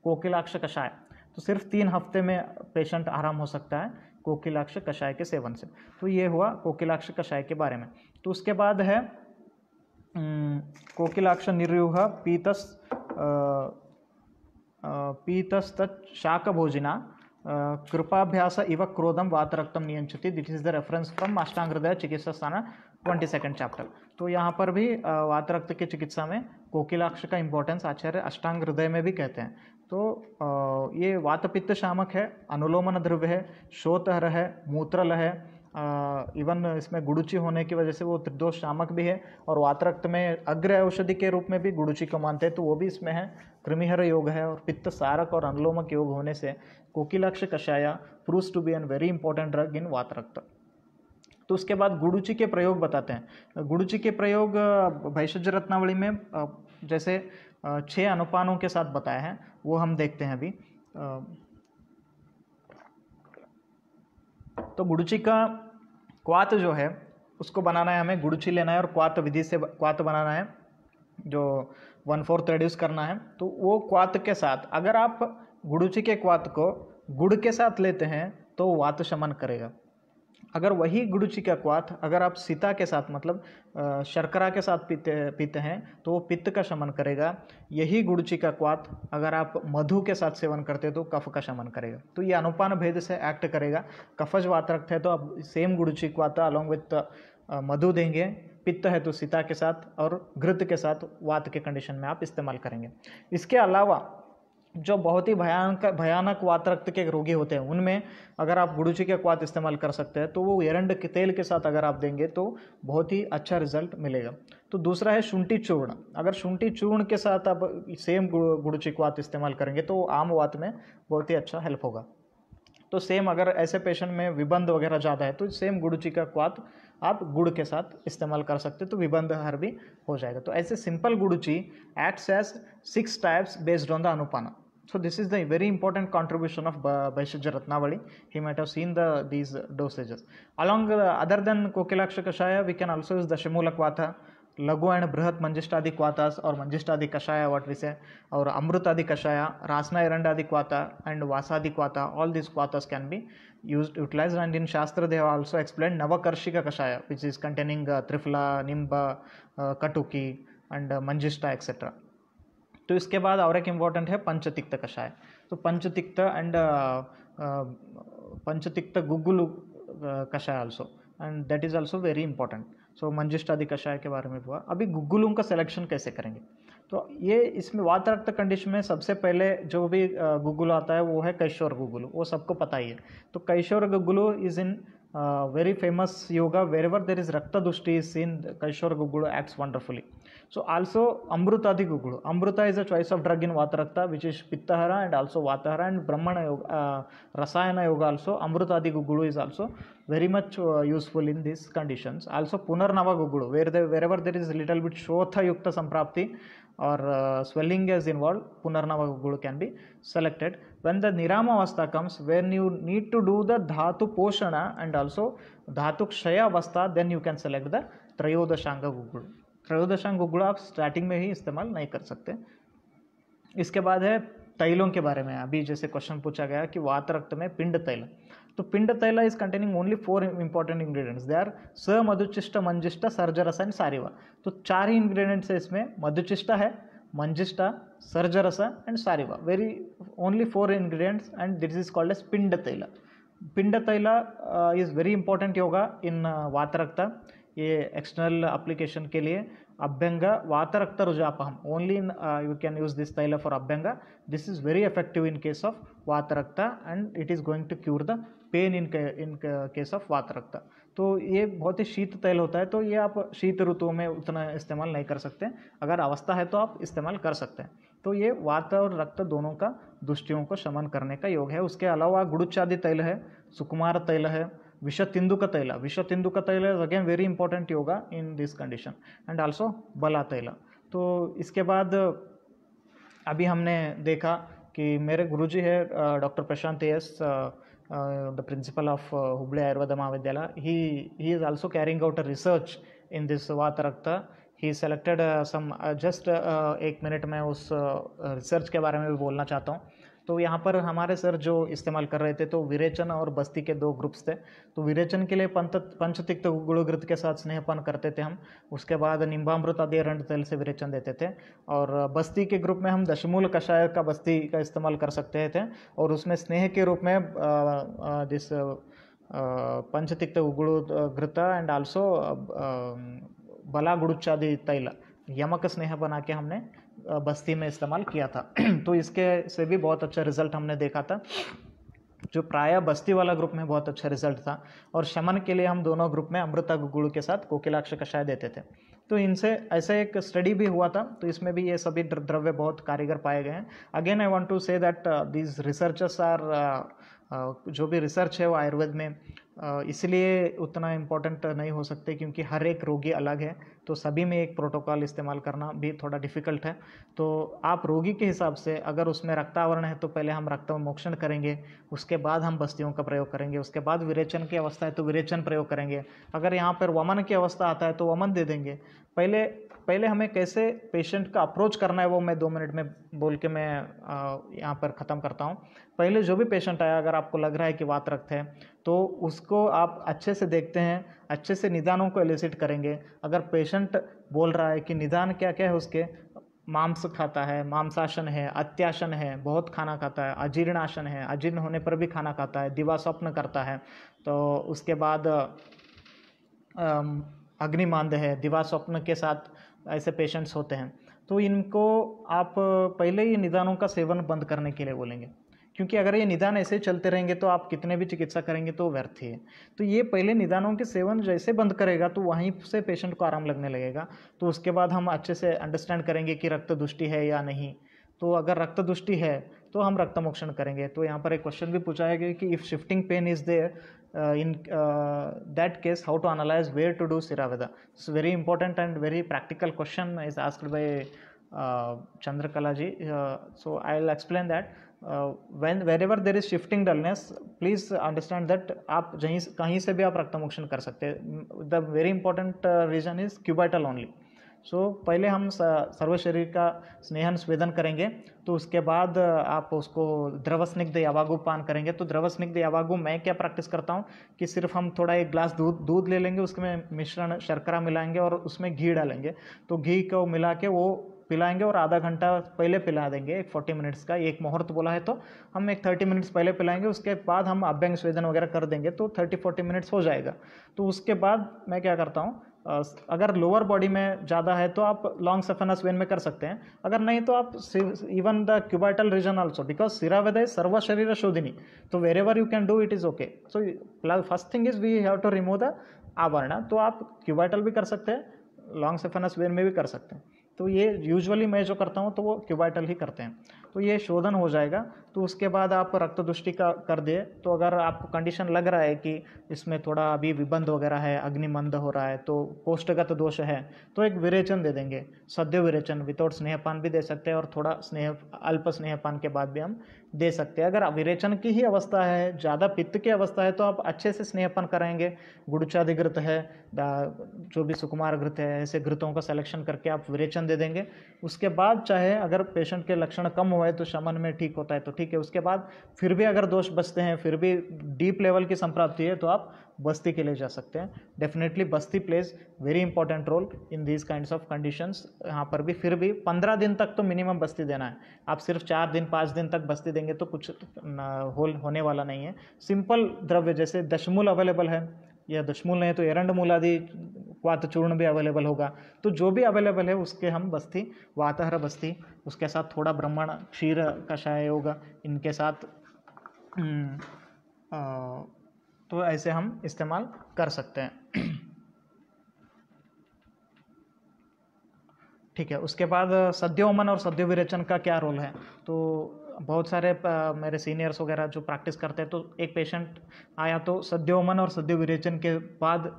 कोकिलाक्ष कषाय। तो सिर्फ 3 हफ्ते में पेशेंट आराम हो सकता है कोकिलाक्ष कषाय के सेवन से। तो ये हुआ कोकिलाक्ष कषाय के बारे में। तो उसके बाद है कोकिलाक्ष निर्यूह पीतस्तत् शाक भोजिना कृपाभ्यास इव क्रोधम वात रक्तम नियंचति। That is the reference from Ashtanga Hridaya चिकित्सा स्थान 22nd चैप्टर। तो यहाँ पर भी वात रक्त की चिकित्सा में कोकिलाक्ष का इंपॉर्टेंस आचार्य अष्टांग हृदय में भी कहते हैं। तो ये वात पित्त शामक है, अनुलोमन द्रव्य है, शोतहर है, मूत्रल है, इवन इसमें गुड़ुचि होने की वजह से वो त्रिदोष शामक भी है, और वात रक्त में अग्र औषधि के रूप में भी गुड़ुचि को मानते हैं, तो वो भी इसमें है। कृमिहर योग है, और पित्त सारक और अनुलोमक योग होने से कोकिलाक्ष कषाय proves to be an very important drug in वात रक्त। तो उसके बाद गुड़ुचि के प्रयोग बताते हैं। गुड़ुचि के प्रयोग भैषज रत्नावली में जैसे 6 अनुपानों के साथ बताया है, वो हम देखते हैं अभी। तो गुड़ुचि का क्वाथ जो है उसको बनाना है, हमें गुड़ुचि लेना है और क्वाथ विधि से क्वाथ बनाना है, जो 1/4 रिड्यूस करना है। तो वो क्वाथ के साथ, अगर आप गुड़ुचि के क्वाथ को गुड़ के साथ लेते हैं तो वात शमन करेगा। अगर वही गुड़ुचि का क्वाथ अगर आप सीता के साथ, मतलब शर्करा के साथ पीते हैं तो वो पित्त का शमन करेगा। यही गुड़ुचि का क्वाथ अगर आप मधु के साथ सेवन करते हैं तो कफ का शमन करेगा। तो ये अनुपान भेद से एक्ट करेगा। कफज वात रक्त है तो आप सेम गुड़ुचि क्वाथ अलॉन्ग विथ मधु देंगे, पित्त है तो सीता के साथ और घृत के साथ वात के कंडीशन में आप इस्तेमाल करेंगे। इसके अलावा जो बहुत ही भयानक वात रक्त के रोगी होते हैं उनमें अगर आप गुड़ुचि का क्वाथ इस्तेमाल कर सकते हैं तो वो एरंड के तेल के साथ अगर आप देंगे तो बहुत ही अच्छा रिजल्ट मिलेगा। तो दूसरा है शुंठी चूर्ण। अगर शुंठी चूर्ण के साथ आप सेम गुड़ुचि क्वाथ इस्तेमाल करेंगे तो आम वात में बहुत ही अच्छा हेल्प होगा। तो सेम अगर ऐसे पेशेंट में विबंध वगैरह ज़्यादा है तो सेम गुड़ुचि का क्वाथ आप गुड़ के साथ इस्तेमाल कर सकते हैं तो विबंध हर भी हो जाएगा। तो ऐसे सिंपल गुड़ुचि acts as 6 types based on the अनुपाना। So this is the very important contribution of Bhaishajya Ratnavali. He might have seen these dosages. Along other than Kokilaksha Kashaya, we can also use Dashamula Kvata, Lagu and Brihat Manjishtadi Kvatas or Manjishtadi Kashaya, what we say, or Amrutadi Kashaya, Rasna Erandadi Kvata and Vasadi Kvata. All these Kvatas can be utilized, and in Shastra they have also explained Navakarshika Kashaya, which is containing Trifla, Nimba, Katuki and Manjishta etc. तो इसके बाद और एक important है पंचतिक्त कषाय। तो पंचतिक्त and पंचतिक्त गुग्गुल कषाय also, and that is also very important. So मंजिष्टादि कषाय के बारे में हुआ। अभी गुग्गुलों का सिलेक्शन कैसे करेंगे? तो ये इसमें वात रक्त कंडीशन में सबसे पहले जो भी गुग्गुल आता है वो है कैशोर गुग्गुल, वो सबको पता ही है। तो कैशोर गुग्गुल is in very famous yoga. Wherever there is rakta dushti is seen, Kaishora Gugulu acts wonderfully. So also Amrutadi Gugulu. Amruta is a choice of drug in Vata Rakta, which is Pittahara and also Vatahara, and Brahmana Yoga, Rasayana Yoga also. Amrutadi Gugulu is also very much useful in these conditions. Also Punarnava Gugulu, wherever there is a little bit Shotha Yukta Samprapti or swelling is involved, Punarnava Gugulu can be selected. When the Nirama Avastha comes, when you need to do the Dhatu Poshana and also Dhatu Kshaya Avastha, then you can select the Trayodashanga Gugulu. त्रयोदशांग गुग्गुल आप starting में ही इस्तेमाल नहीं कर सकते। इसके बाद है तैलों के बारे में। अभी जैसे क्वेश्चन पूछा गया कि वात रक्त में पिंड तैल, तो पिंड तैल is containing only 4 important ingredients. They are स, मधुचिष्ट, मंजिष्टा, सर्जरस एंड सारिवा। तो 4 ही इंग्रेडिएंट्स है इसमें। मधुचिष्टा है, मंजिष्टा, सर्जरस एंड सारिवा। Very only 4 ingredients and this is called as पिंड तैल। पिंड तैल is very important yoga in वात रक्त। ये एक्सटर्नल एप्लीकेशन के लिए अभ्यंगा वात रक्त रुजापहम, only in you can use this तैल फॉर अभ्यंगा। This is very effective in case of वात रक्त and it is going to cure the pain in case of वात रक्त। तो ये बहुत ही शीत तैल होता है, तो ये आप शीत ऋतुओं में उतना इस्तेमाल नहीं कर सकते। अगर अवस्था है तो आप इस्तेमाल कर सकते हैं। तो ये वात और रक्त दोनों का दुष्टियों को शमन करने का योग है। उसके अलावा गुड़ुचादि तैल है, सुकुमार तैल है, विषतिंदुक तैल। विषतिंदुक तैल is again very important yoga in this condition and also बला तैल। तो इसके बाद अभी हमने देखा कि मेरे गुरुजी है doctor Prashant S, the principal of Hubli Ayurveda Mahavidyalaya. He is also carrying out a research in this वात रक्त। He selected some just 1 minute में उस रिसर्च के बारे में भी बोलना चाहता हूँ। तो यहाँ पर हमारे सर जो इस्तेमाल कर रहे थे तो विरेचन और बस्ती के 2 ग्रुप्स थे। तो विरेचन के लिए पंचतिक्त गुड़घृत के साथ स्नेहपान करते थे हम। उसके बाद निम्बामृत आदि एरंड तैल से विरेचन देते थे। और बस्ती के ग्रुप में हम दशमूल कषाय का बस्ती का इस्तेमाल कर सकते थे, और उसमें स्नेह के रूप में दिस पंचतिक्त गुड़घृत एंड आल्सो बला गुड़ुचादि तैल यमक स्नेह बना के हमने बस्ती में इस्तेमाल किया था। तो इसके से भी बहुत अच्छा रिजल्ट हमने देखा था, जो प्रायः बस्ती वाला ग्रुप में बहुत अच्छा रिजल्ट था। और शमन के लिए हम दोनों ग्रुप में अमृता गुड़ के साथ कोकिलाक्ष कषाय देते थे। तो इनसे ऐसे एक स्टडी भी हुआ था, तो इसमें भी ये सभी द्रव्य बहुत कारीगर पाए गए हैं। Again I want to say that these researchers are जो भी रिसर्च है वो आयुर्वेद में इसलिए उतना इम्पोर्टेंट नहीं हो सकते क्योंकि हर एक रोगी अलग है, तो सभी में एक प्रोटोकॉल इस्तेमाल करना भी थोड़ा डिफ़िकल्ट है। तो आप रोगी के हिसाब से, अगर उसमें रक्तावरण है तो पहले हम रक्त मोक्षण करेंगे, उसके बाद हम बस्तियों का प्रयोग करेंगे, उसके बाद विरेचन की अवस्था है तो विरेचन प्रयोग करेंगे। अगर यहाँ पर वमन की अवस्था आता है तो वमन दे देंगे। पहले हमें कैसे पेशेंट का अप्रोच करना है वो मैं 2 मिनट में बोल के मैं यहाँ पर ख़त्म करता हूँ। पहले जो भी पेशेंट आया, अगर आपको लग रहा है कि वात रक्त है तो उसको आप अच्छे से देखते हैं, अच्छे से निदानों को एलिसिट करेंगे। अगर पेशेंट बोल रहा है कि निदान क्या क्या है उसके, मांस खाता है, मांसाशन है, अत्याशन है, बहुत खाना खाता है, अजीर्णाशन है, अजीर्ण होने पर भी खाना खाता है, दिवा स्वप्न करता है, तो उसके बाद अग्निमांद है, दिवा स्वप्न के साथ ऐसे पेशेंट्स होते हैं। तो इनको आप पहले ही निदानों का सेवन बंद करने के लिए बोलेंगे, क्योंकि अगर ये निदान ऐसे चलते रहेंगे तो आप कितने भी चिकित्सा करेंगे तो व्यर्थ ही है। तो ये पहले निदानों के सेवन जैसे बंद करेगा तो वहीं से पेशेंट को आराम लगने लगेगा। तो उसके बाद हम अच्छे से अंडरस्टैंड करेंगे कि रक्त दुष्टि है या नहीं। तो अगर रक्त दुष्टि है तो हम रक्तमोक्षण करेंगे। तो यहाँ पर एक क्वेश्चन भी पूछा है कि if shifting pain is there in that case how to analyse where to do सिरावेदा। It's very important and very practical question is asked by Chandrakala ji. So I'll explain that. Wherever there is shifting dullness, please understand that आप कहीं से भी आप रक्तमोक्षण कर सकते हैं. The very important reason is cubital only. सो पहले हम सर्व शरीर का स्नेहन स्वेदन करेंगे, तो उसके बाद आप उसको द्रव स्निग्ध यावागु पान करेंगे. तो द्रव स्निग्ध यावागु मैं क्या प्रैक्टिस करता हूँ कि सिर्फ हम थोड़ा एक ग्लास दूध ले लेंगे, उसमें मिश्रण शर्करा मिलाएंगे और उसमें घी डालेंगे. तो घी को मिला के वो पिलाएंगे और आधा घंटा पहले पिला देंगे, एक 40 मिनट्स का. एक मुहूर्त बोला है तो हम एक 30 मिनट्स पहले पिलाएंगे. उसके बाद हम अभ्यंग स्वेदन वगैरह कर देंगे तो 30-40 मिनट्स हो जाएगा. तो उसके बाद मैं क्या करता हूँ, अगर लोअर बॉडी में ज़्यादा है तो आप लॉन्ग सफेनस वेन में कर सकते हैं. अगर नहीं तो आप even the cubital region also, because सिरावेदा इज सर्व शरीर शोधिनी. तो wherever you can do it is okay. So first thing is we have to remove the आवरण. तो आप क्यूबाइटल भी कर सकते हैं, लॉन्ग सफेनस वेन में भी कर सकते हैं. तो ये यूजुअली मैं जो करता हूँ तो वो क्यूबाइटल ही करते हैं. तो ये शोधन हो जाएगा. तो उसके बाद आप रक्त दुष्टि का कर दिए. तो अगर आपको कंडीशन लग रहा है कि इसमें थोड़ा अभी विबंध वगैरह है, अग्निमंद हो रहा है, तो कोष्ठगत दोष है, तो एक विरेचन दे देंगे, सद्य विरेचन. विदाउट स्नेहपान भी दे सकते हैं और थोड़ा अल्प स्नेहपान के बाद भी हम दे सकते हैं. अगर विरेचन की ही अवस्था है, ज़्यादा पित्त की अवस्था है, तो आप अच्छे से स्नेहपान कराएंगे. गुड़चादिघृत है, जो भी सुकुमार घृत है, ऐसे घृतों का सिलेक्शन करके आप विरेचन दे देंगे. उसके बाद चाहे अगर पेशेंट के लक्षण कम हुए तो शमन में ठीक होता है तो ठीक है. उसके बाद फिर भी अगर दोष बचते हैं, फिर भी डीप लेवल की संप्राप्ति है, तो आप बस्ती के लिए जा सकते हैं. डेफिनेटली बस्ती plays very important role in these kinds of conditions. यहाँ पर भी फिर भी 15 दिन तक तो मिनिमम बस्ती देना है. आप सिर्फ 4 दिन 5 दिन तक बस्ती देंगे तो कुछ होने वाला नहीं है. सिंपल द्रव्य जैसे दशमूल अवेलेबल है, या दशमूल नहीं तो एरंडमूल आदि वात चूर्ण भी अवेलेबल होगा. तो जो भी अवेलेबल है उसके हम बस्ती, वातहर बस्ती, उसके साथ थोड़ा ब्राह्मण क्षीर कषाय होगा, इनके साथ तो ऐसे हम इस्तेमाल कर सकते हैं. ठीक है. उसके बाद सद्योमन और सद्यो विरेचन का क्या रोल है. तो बहुत सारे मेरे सीनियर्स वगैरह जो प्रैक्टिस करते हैं, तो एक पेशेंट आया तो सद्योमन और सद्यो विरेचन के बाद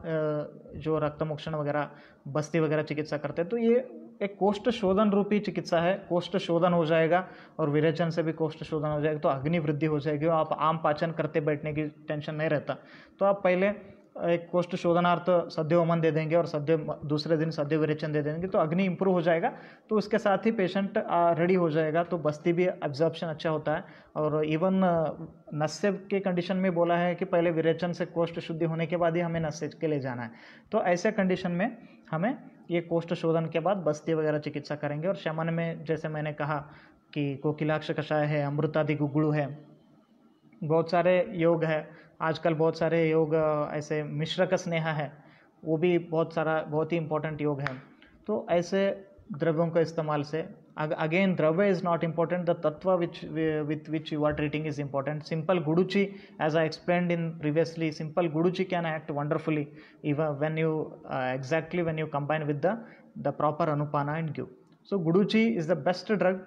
जो रक्तमोक्षण वगैरह बस्ती वगैरह चिकित्सा करते हैं, तो ये एक कोष्ठ शोधन रूपी चिकित्सा है. कोष्ठ शोधन हो जाएगा और विरेचन से भी कोष्ठ शोधन हो जाएगा, तो अग्नि वृद्धि हो जाएगी. आप आम पाचन करते बैठने की टेंशन नहीं रहता. तो आप पहले एक कोष्ठ शोधनार्थ सद्योमन दे देंगे और दूसरे दिन सद्यो विरेचन दे देंगे, तो अग्नि इंप्रूव हो जाएगा. तो उसके साथ ही पेशेंट रेडी हो जाएगा. तो बस्ती भी एब्जॉर्प्शन अच्छा होता है. और इवन नस्य के कंडीशन में बोला है कि पहले विरेचन से कोष्ठ शुद्धि होने के बाद ही हमें नस्य के लिए जाना है. तो ऐसे कंडीशन में हमें ये कोष्ठ शोधन के बाद बस्ती वगैरह चिकित्सा करेंगे. और शमन में जैसे मैंने कहा कि कोकिलाक्ष कषाय है, अमृतादि गुगुड़ू है, बहुत सारे योग है. आजकल बहुत सारे योग ऐसे मिश्रक स्नेह है, वो भी बहुत ही इंपॉर्टेंट योग है. तो ऐसे द्रव्यों का इस्तेमाल से अगेन द्रव्य इज नॉट इम्पॉर्टेंट, द तत्व with which you are treating is important. Simple गुडुची, as I explained in previously, simple गुडुची can act wonderfully even when you combine with the proper anupana and give. So guduchi is the best drug.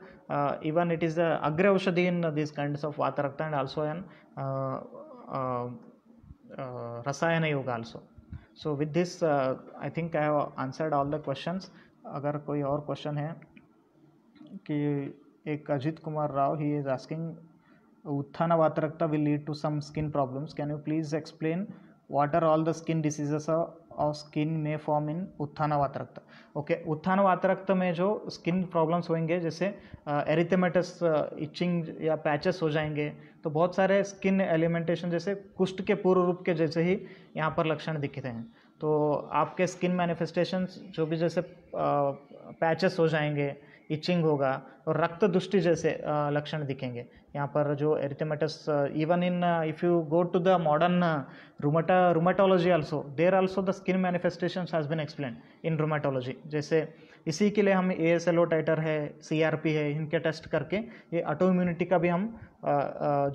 Even it is the agra aushadhi in these kinds of vata rakta and also an rasayana yoga also. So with this I think I have answered all the questions. अगर कोई और question है कि एक Ajit Kumar Rao, he is asking उत्थाना वाता रक्ता will lead to some skin problems. Can you please explain what are all the skin diseases of skin may form in उत्थाना वाता रक्ता. Okay, उत्थाना वाता रक्ता में जो स्किन प्रॉब्लम्स होंगे जैसे एरिथेमेटस, इचिंग या पैचेस हो जाएंगे. तो बहुत सारे स्किन एलिमेंटेशन जैसे कुष्ठ के पूर्व रूप के जैसे ही यहाँ पर लक्षण दिखते हैं. तो आपके स्किन मैनिफेस्टेशंस जो भी जैसे पैचेस हो जाएंगे इचिंग होगा और रक्त दुष्टि जैसे लक्षण दिखेंगे। यहाँ पर जो erythematous, even in if you go to the modern rheumatology also, there also the skin manifestations has been explain in rheumatology. जैसे इसी के लिए हम ASLO टाइटर है, CRP है, इनके टेस्ट करके ये ऑटो इम्यूनिटी का भी हम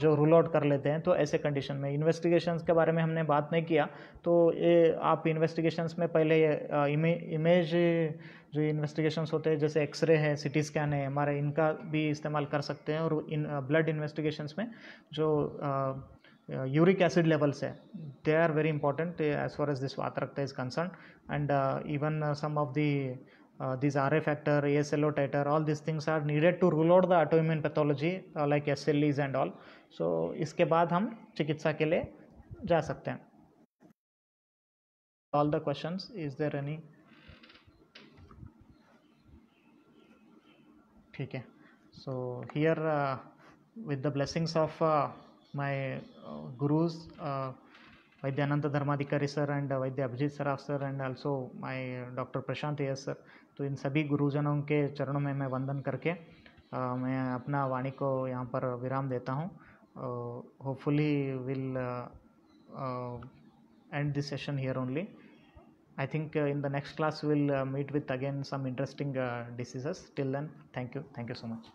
जो रूल आउट कर लेते हैं। तो ऐसे कंडीशन में इन्वेस्टिगेशंस के बारे में हमने बात नहीं किया, तो ये आप इन्वेस्टिगेशंस में पहले इमेज जो इन्वेस्टिगेशंस होते हैं जैसे एक्सरे है, CT स्कैन है, MRI, इनका भी इस्तेमाल कर सकते हैं। और इन ब्लड इन्वेस्टिगेशंस में जो यूरिक एसिड लेवल्स है, they are very important as far as this वात रक्त is concern. And even some of the these RA factor, ASLO titer, all these things are needed to rule out the autoimmune pathology like SLEs and all. So इसके बाद हम चिकित्सा के लिए जा सकते हैं। All the questions, is there any? ठीक है। So here with the blessings of my gurus, Vaidyanand Dharmadhikari sir and Vaidya Abhijit Saraf sir and also my doctor Prashant AS sir, तो इन सभी गुरुजनों के चरणों में मैं वंदन करके मैं अपना वाणी को यहाँ पर विराम देता हूँ। Hopefully will end this session here only. I think in the next class we'll meet with again some interesting diseases. Till then, thank you so much.